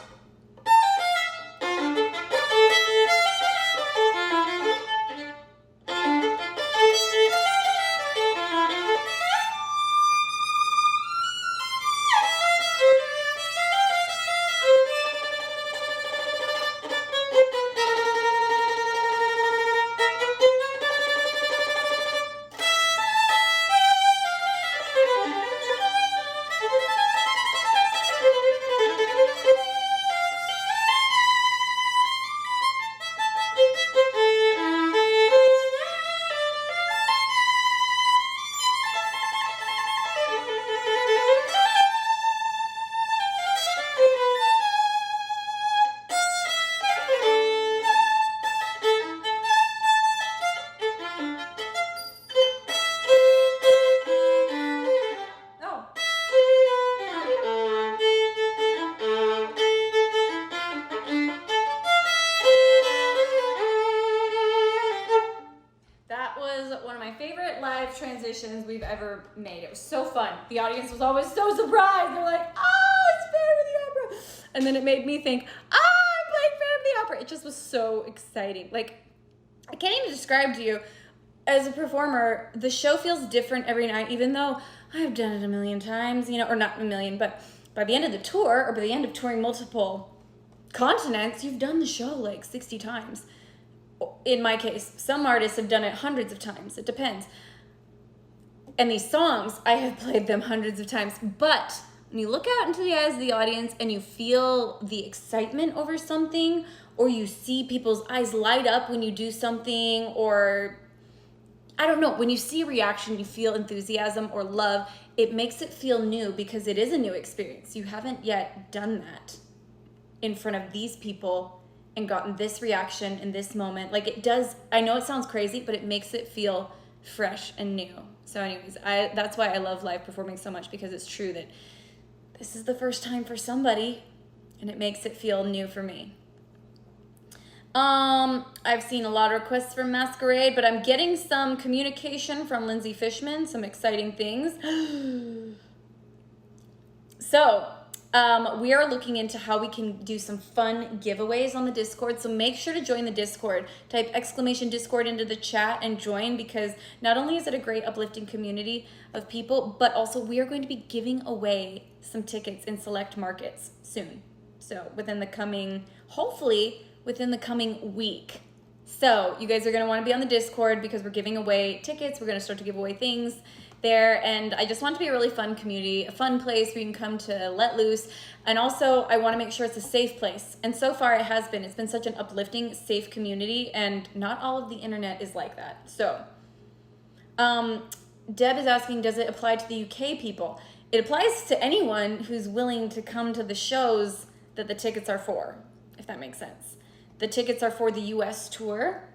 Transitions we've ever made. It was so fun. The audience was always so surprised. They're like, oh, it's Phantom of the Opera. And then it made me think, I'm playing Phantom of the Opera. It just was so exciting. Like, I can't even describe to you, as a performer, the show feels different every night, even though I've done it a million times, you know, or not a million, but by the end of the tour, or by the end of touring multiple continents, you've done the show like 60 times. In my case, some artists have done it hundreds of times. It depends. And these songs, I have played them hundreds of times. But when you look out into the eyes of the audience and you feel the excitement over something, or you see people's eyes light up when you do something, or I don't know, when you see a reaction, you feel enthusiasm or love, it makes it feel new because it is a new experience. You haven't yet done that in front of these people and gotten this reaction in this moment. Like it does, I know it sounds crazy, but it makes it feel fresh and new. So anyways, that's why I love live performing so much, because it's true that this is the first time for somebody and it makes it feel new for me. I've seen a lot of requests for Masquerade, but I'm getting some communication from Lindsay Fishman, some exciting things. So, we are looking into how we can do some fun giveaways on the Discord. So make sure to join the Discord. Type !Discord into the chat and join, because not only is it a great uplifting community of people, but also we are going to be giving away some tickets in select markets soon. So within the coming, hopefully within the coming week. So you guys are going to want to be on the Discord because we're giving away tickets. We're going to start to give away things there, and I just want it to be a really fun community, a fun place where you can come to let loose, and also I want to make sure it's a safe place, and so far it has been. It's been such an uplifting, safe community, and not all of the internet is like that. So Deb is asking, does it apply to the UK people? It applies to anyone who's willing to come to the shows that the tickets are for, if that makes sense. The tickets are for the US tour.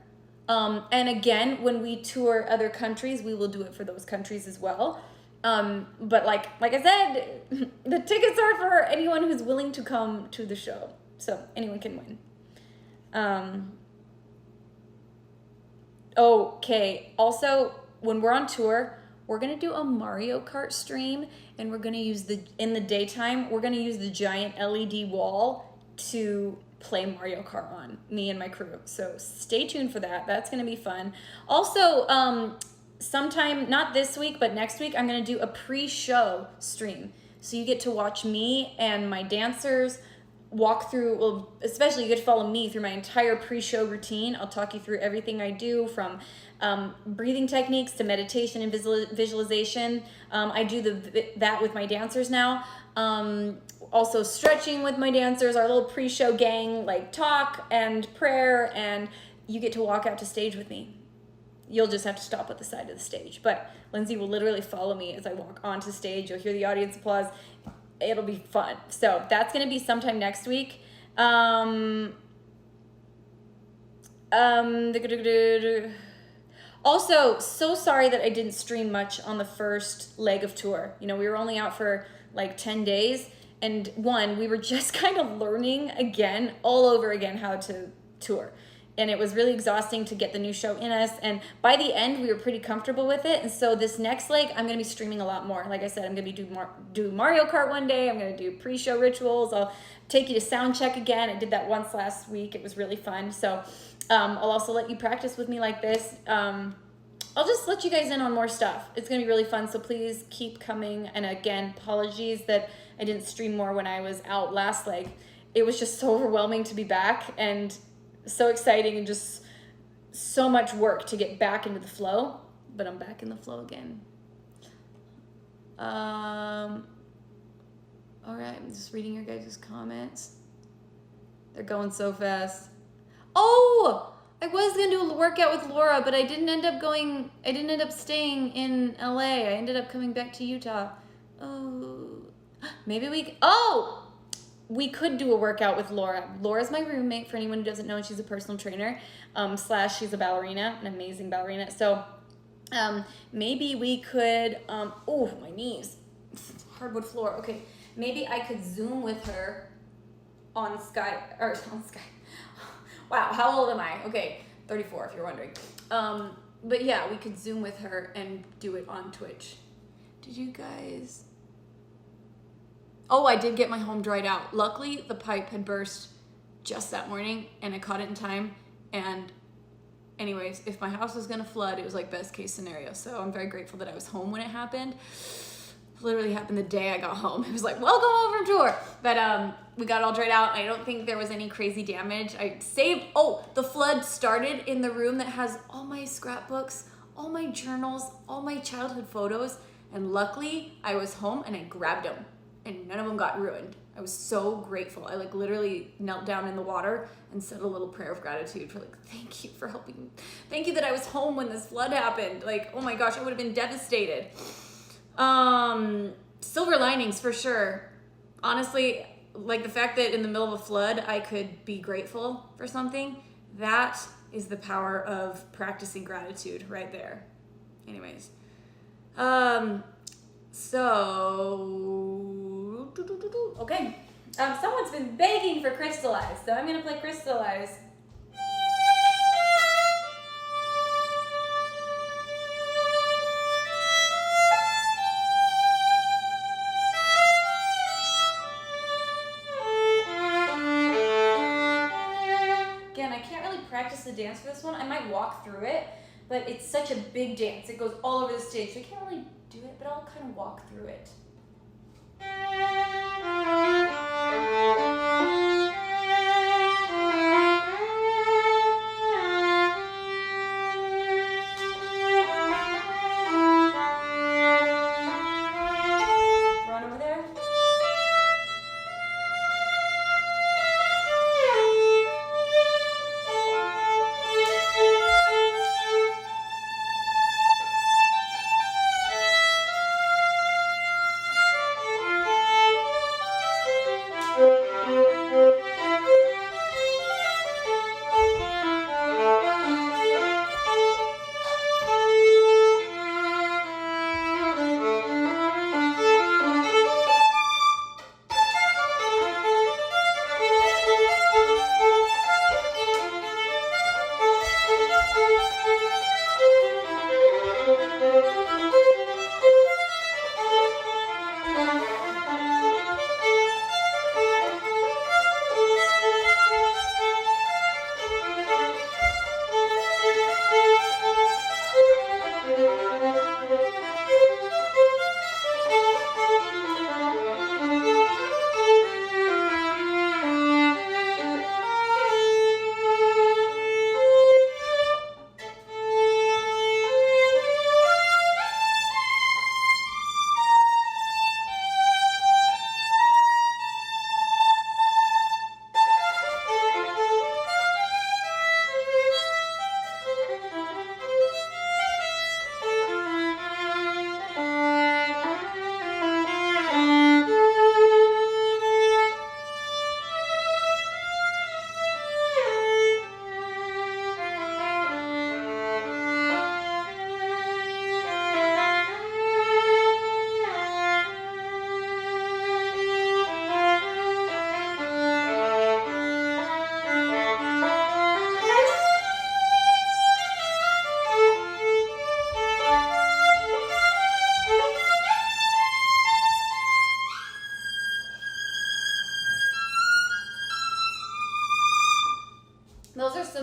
And again, when we tour other countries, we will do it for those countries as well. But like I said, the tickets are for anyone who's willing to come to the show. So anyone can win. Okay. Also, when we're on tour, we're going to do a Mario Kart stream, and we're going to use in the daytime, we're going to use the giant LED wall to play Mario Kart on, me and my crew. So stay tuned for that. That's going to be fun. Also, sometime, not this week, but next week, I'm going to do a pre-show stream. So you get to watch me and my dancers walk through, well, especially you get to follow me through my entire pre-show routine. I'll talk you through everything I do, from breathing techniques to meditation and visualization. I do that with my dancers now. Also stretching with my dancers, our little pre-show gang, like talk and prayer, and you get to walk out to stage with me. You'll just have to stop at the side of the stage, but Lindsay will literally follow me as I walk onto stage. You'll hear the audience applause. It'll be fun. So that's going to be sometime next week. Also, so sorry that I didn't stream much on the first leg of tour. You know, we were only out for like 10 days, And one, we were just kind of learning again, all over again, how to tour. And it was really exhausting to get the new show in us. And by the end, we were pretty comfortable with it. And so this next leg, I'm going to be streaming a lot more. Like I said, I'm going to be do Mario Kart one day. I'm going to do pre-show rituals. I'll take you to sound check again. I did that once last week. It was really fun. So I'll also let you practice with me like this. I'll just let you guys in on more stuff. It's going to be really fun. So please keep coming. And again, apologies that I didn't stream more when I was out last leg. It was just so overwhelming to be back, and so exciting, and just so much work to get back into the flow, but I'm back in the flow again. All right, I'm just reading your guys' comments. They're going so fast. Oh, I was gonna do a workout with Laura, but I didn't end up staying in LA. I ended up coming back to Utah. Oh, maybe we could do a workout with Laura. Laura's my roommate, for anyone who doesn't know, and she's a personal trainer, / she's a ballerina, an amazing ballerina. So maybe we could, oh, my knees, hardwood floor. Okay, maybe I could Zoom with her on Skype. Wow, how old am I? Okay, 34 if you're wondering. But yeah, we could Zoom with her and do it on Twitch. Did you guys... Oh, I did get my home dried out. Luckily, the pipe had burst just that morning, and I caught it in time. And anyways, if my house was gonna flood, it was like best case scenario. So I'm very grateful that I was home when it happened. It literally happened the day I got home. It was like, welcome home from tour. But we got all dried out. I don't think there was any crazy damage. The flood started in the room that has all my scrapbooks, all my journals, all my childhood photos. And luckily, I was home and I grabbed them. And none of them got ruined. I was so grateful. I like literally knelt down in the water and said a little prayer of gratitude for like, thank you for helping. Thank you that I was home when this flood happened. Like, oh my gosh, I would have been devastated. Silver linings for sure. Honestly, like the fact that in the middle of a flood, I could be grateful for something. That is the power of practicing gratitude right there. Anyways. Okay. Someone's been begging for Crystallize, so I'm gonna play Crystallize. Again, I can't really practice the dance for this one. I might walk through it, but it's such a big dance. It goes all over the stage, so I can't really do it, but I'll kind of walk through it. Run over there.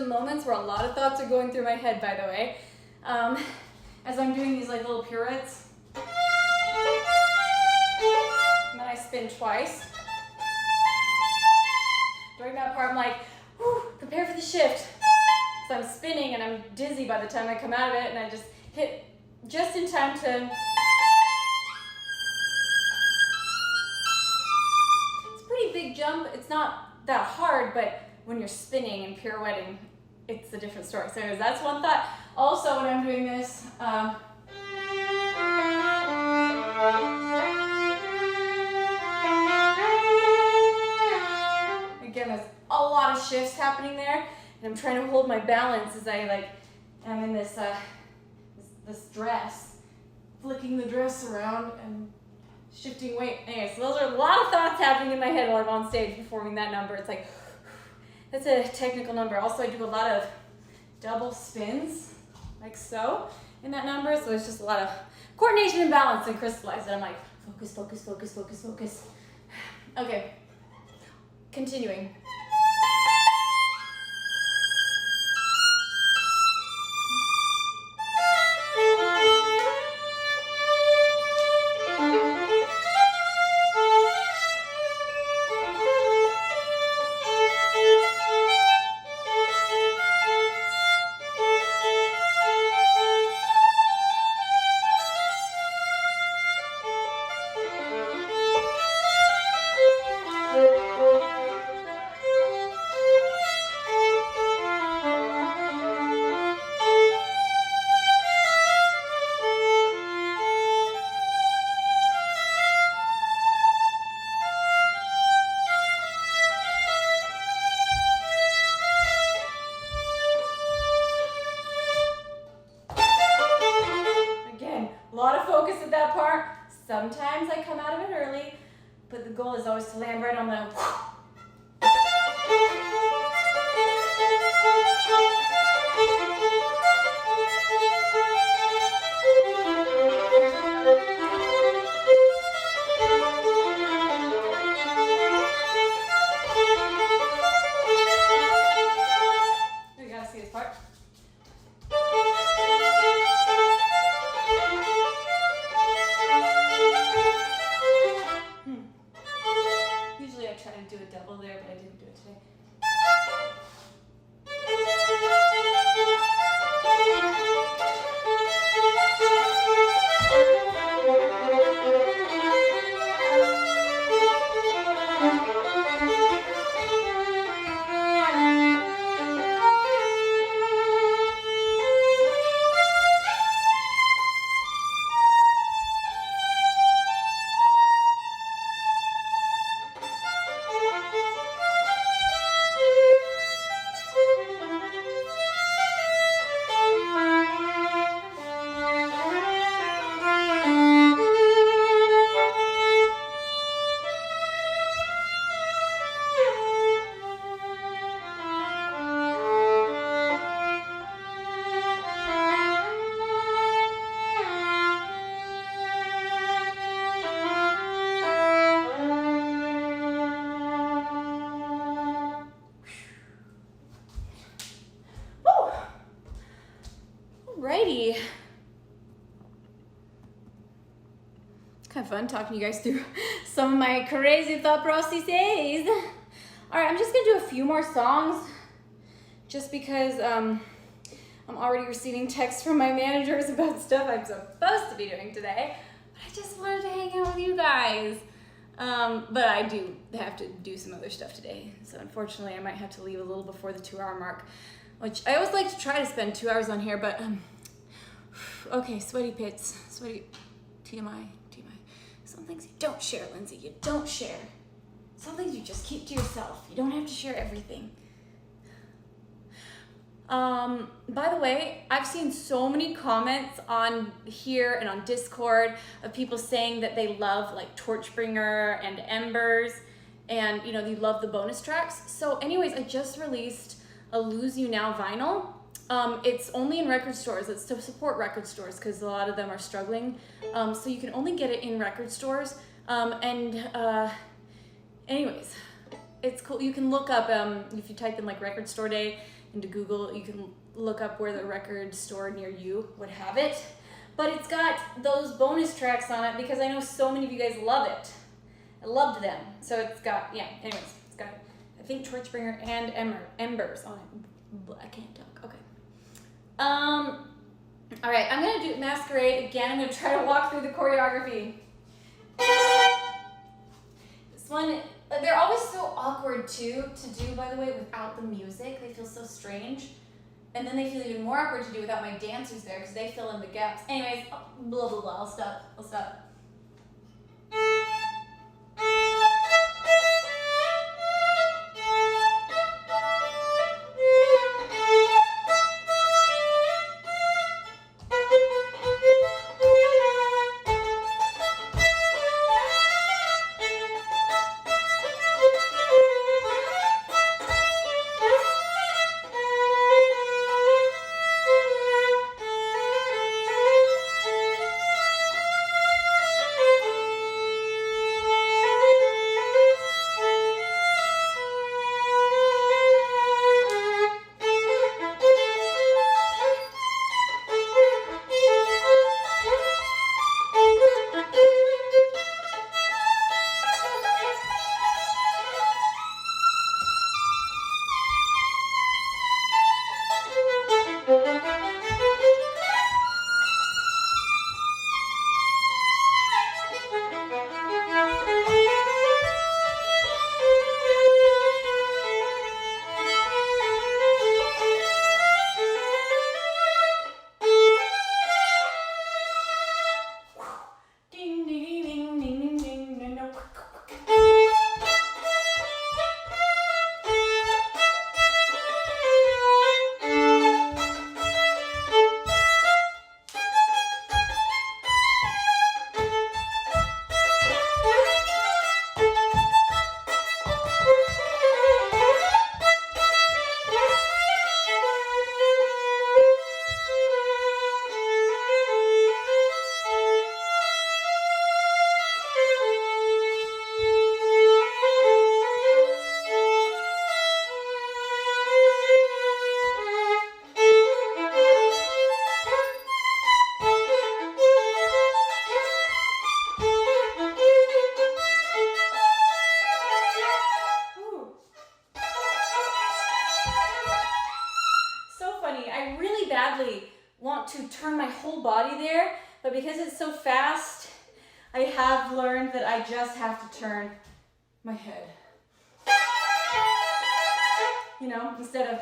some moments where a lot of thoughts are going through my head, by the way, as I'm doing these like little pirouettes. And then I spin twice. During that part, I'm like, whew, prepare for the shift. So I'm spinning and I'm dizzy by the time I come out of it, and I just hit just in time to. It's a pretty big jump. It's not that hard, but when you're spinning and pirouetting, it's a different story. So anyways, that's one thought. Also, when I'm doing this, again, there's a lot of shifts happening there, and I'm trying to hold my balance as I am in this this dress, flicking the dress around and shifting weight. Anyway, so those are a lot of thoughts happening in my head while I'm on stage performing that number. It's like, that's a technical number. Also, I do a lot of double spins, like so, in that number. So it's just a lot of coordination and balance and crystallize. And I'm like, focus, focus, focus, focus, focus. Okay, continuing. Sometimes I come out of it early, but the goal is always to land right on the. You gotta see this part. Do a double there, but I didn't do it today. Alrighty. Kind of fun talking to you guys through some of my crazy thought processes. Alright, I'm just gonna do a few more songs just because I'm already receiving texts from my managers about stuff I'm supposed to be doing today. But I just wanted to hang out with you guys. But I do have to do some other stuff today. So unfortunately, I might have to leave a little before the 2-hour mark, which I always like to try to spend 2 hours on here, but okay, sweaty pits, sweaty, TMI. Some things you don't share, Lindsay, you don't share. Some things you just keep to yourself. You don't have to share everything. By the way, I've seen so many comments on here and on Discord of people saying that they love like Torchbringer and Embers, and you know, they love the bonus tracks. So anyways, I just released a Lose You Now vinyl. It's only in record stores. It's to support record stores because a lot of them are struggling. So you can only get it in record stores. Anyways, it's cool. You can look up, if you type in like record store day, into Google, you can look up where the record store near you would have it. But it's got those bonus tracks on it because I know so many of you guys love it. I loved them. So it's got, yeah, anyways, it's got, I think Torchbringer and Embers on it. I can't talk, okay. All right, I'm gonna do Masquerade again. I'm gonna try to walk through the choreography. This one, they're always so awkward too to do, by the way, without the music. They feel so strange. And then they feel even more awkward to do without my dancers there because they fill in the gaps. Anyways, blah, blah, blah, I'll stop. Want to turn my whole body there, but because it's so fast, I have learned that I just have to turn my head. You know, instead of,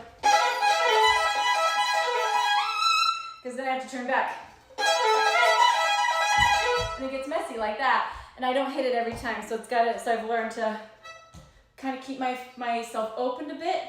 because then I have to turn back. And it gets messy like that. And I don't hit it every time, so it's got to, so I've learned to kind of keep myself opened a bit.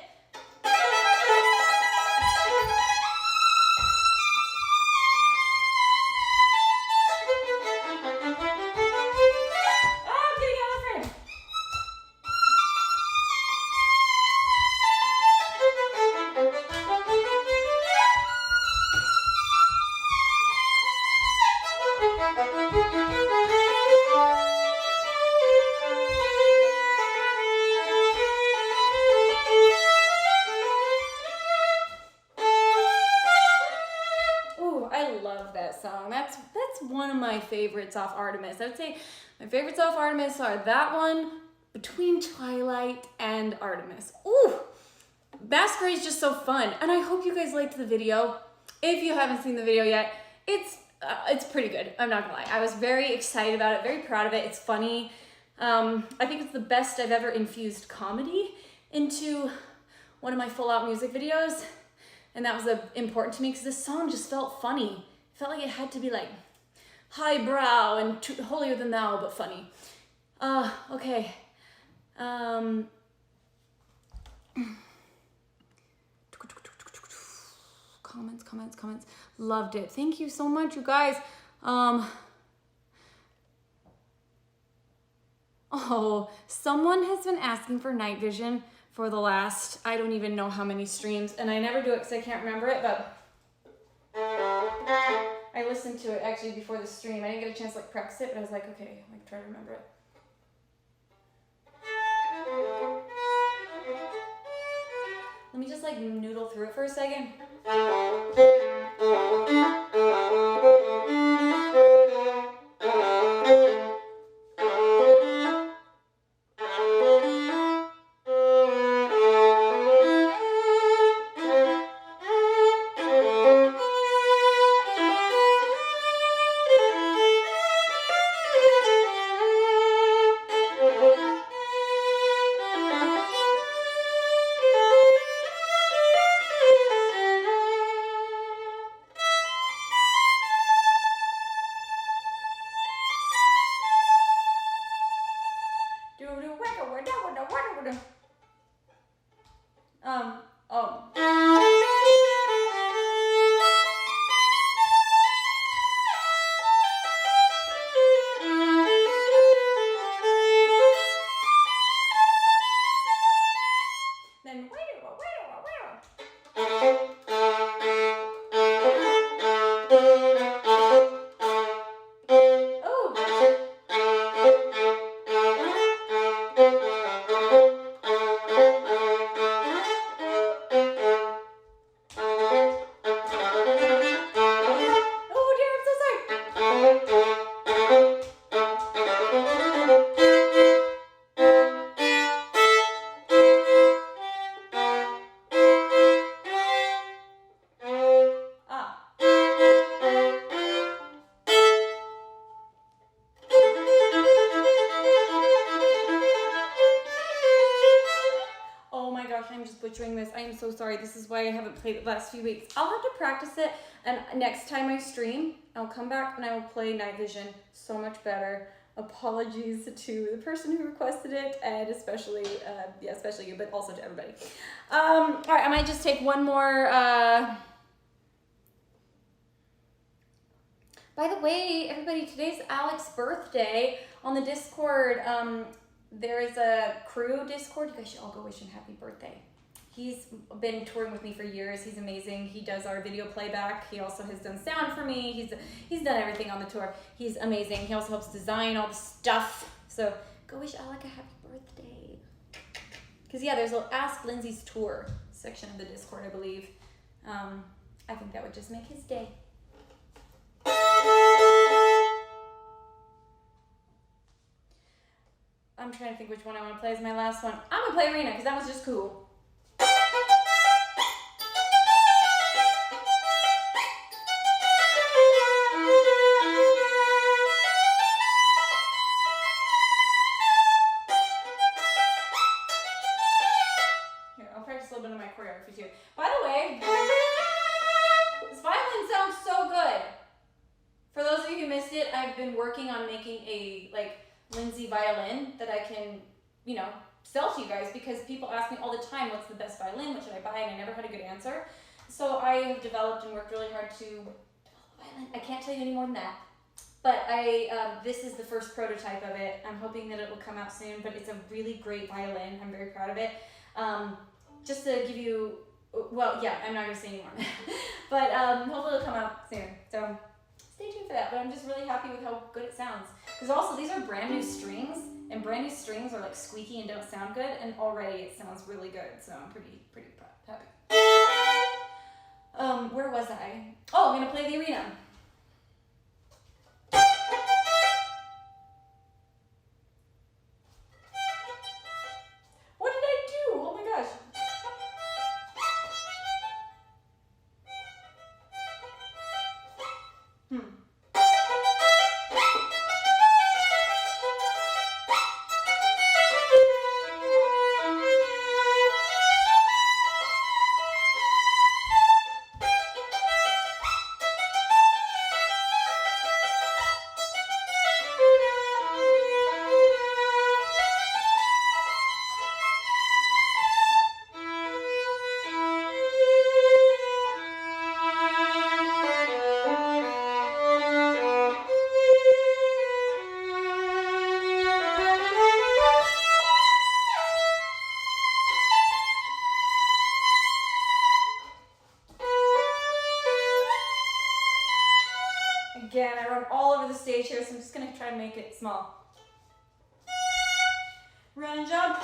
One of my favorites off Artemis. I would say my favorites off Artemis are that one, Between Twilight and Artemis. Ooh, Masquerade is just so fun, and I hope you guys liked the video. If you haven't seen the video yet, it's pretty good. I'm not gonna lie. I was very excited about it, very proud of it. It's funny. I think it's the best I've ever infused comedy into one of my full-out music videos, and that was important to me because this song just felt funny. It felt like it had to be like highbrow and holier than thou, but funny. Okay. Comments. Loved it. Thank you so much, you guys. Oh, someone has been asking for night vision for the last, I don't even know how many streams, and I never do it because I can't remember it, but I listened to it actually before the stream. I didn't get a chance to like practice it, but I was like, okay, like try to remember it. Let me just like noodle through it for a second. Oh. Then I'm just butchering this. I am so sorry. This is why I haven't played the last few weeks. I'll have to practice it, and next time I stream, I'll come back and I will play Night Vision so much better. Apologies to the person who requested it, and especially you, but also to everybody. All right, I might just take one more. By the way, everybody, today's Alex's birthday. On the Discord, there is a crew Discord. You guys should all go wish him happy birthday. He's been touring with me for years. He's amazing. He does our video playback. He also has done sound for me. He's done everything on the tour. He's amazing. He also helps design all the stuff. So go wish Alec a happy birthday. Because yeah, there's an Ask Lindsey's Tour section of the Discord, I believe. I think that would just make his day. I'm trying to think which one I want to play as my last one. I'm going to play Arena because that was just cool. Here, I'll practice a little bit of my choreography too. By the way, this violin sounds so good. For those of you who missed it, I've been working on making a Lindsey violin that I can, sell to you guys, because people ask me all the time, what's the best violin, what should I buy, and I never had a good answer. So I have developed and worked really hard to develop a violin. I can't tell you any more than that, but this is the first prototype of it. I'm hoping that it will come out soon, but it's a really great violin. I'm very proud of it. Just to give you, well, yeah, I'm not going to say anymore, but hopefully it'll come out soon. So stay tuned for that, but I'm just really happy with how good it sounds. Because also these are brand new strings, and brand new strings are like squeaky and don't sound good, and already it sounds really good, so I'm pretty happy. Where was I? Oh, I'm gonna play the Arena. What did I do? Oh my gosh. Again, I run all over the stage here, so I'm just going to try to make it small. Run, jump.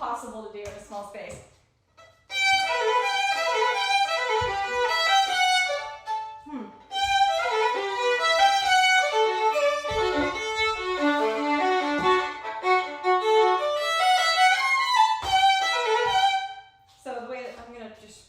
impossible to do in a small space. So the way that I'm gonna just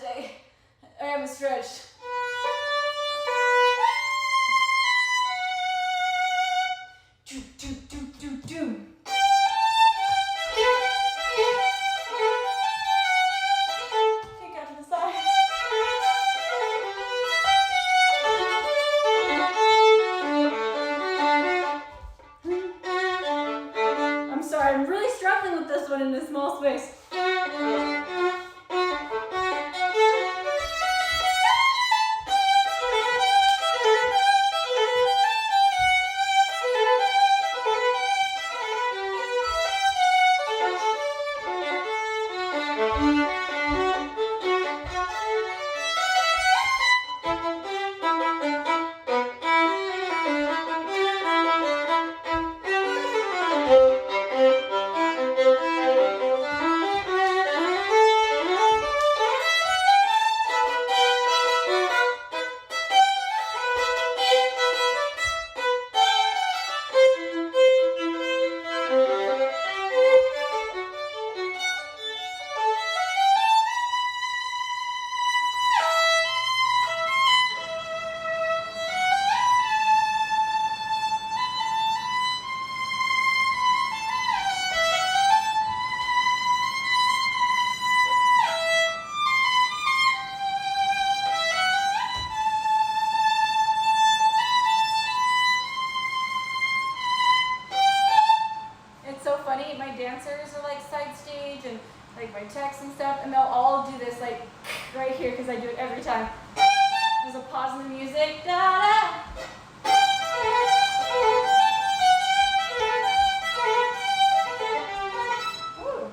today. I haven't stretched. Kick out to the side. I'm sorry, I'm really struggling with this one in this small space. My dancers are like side stage and like my techs and stuff, and they'll all do this like right here because I do it every time. There's a pause in the music. Da, da. Ooh.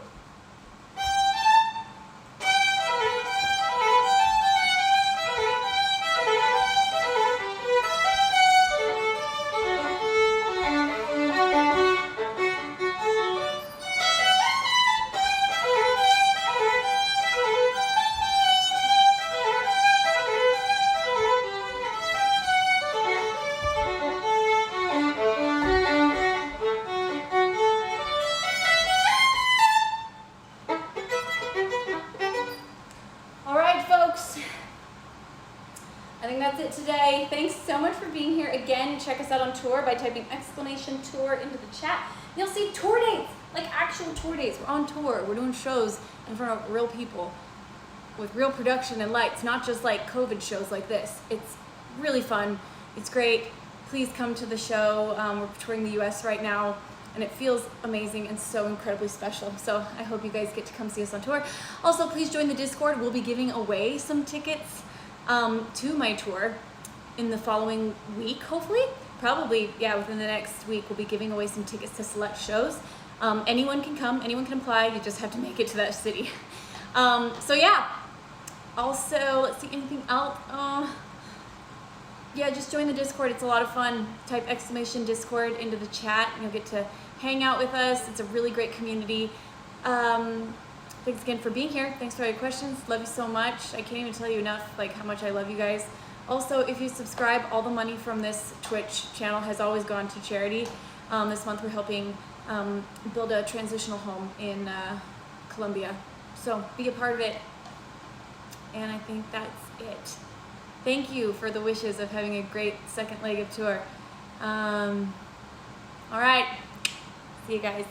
I think that's it today. Thanks so much for being here. Again, check us out on tour by typing !tour into the chat. You'll see tour dates, like actual tour dates. We're on tour. We're doing shows in front of real people with real production and lights, not just like COVID shows like this. It's really fun. It's great. Please come to the show. We're touring the US right now, and it feels amazing and so incredibly special. So I hope you guys get to come see us on tour. Also, please join the Discord. We'll be giving away some tickets to my tour in the following week, hopefully. Probably, yeah, within the next week, we'll be giving away some tickets to select shows. Anyone can come, anyone can apply, you just have to make it to that city. So yeah, also, let's see, anything else? yeah, just join the Discord. It's a lot of fun. Type !Discord into the chat and you'll get to hang out with us. It's a really great community. Thanks again for being here. Thanks for all your questions. Love you so much. I can't even tell you enough like how much I love you guys. Also, if you subscribe, all the money from this Twitch channel has always gone to charity. This month we're helping build a transitional home in Colombia. So be a part of it. And I think that's it. Thank you for the wishes of having a great second leg of tour. All right. See you guys.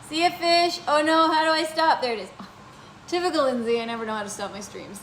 See ya, fish. Oh no, how do I stop? There it is. Typical Lindsay, I never know how to stop my streams.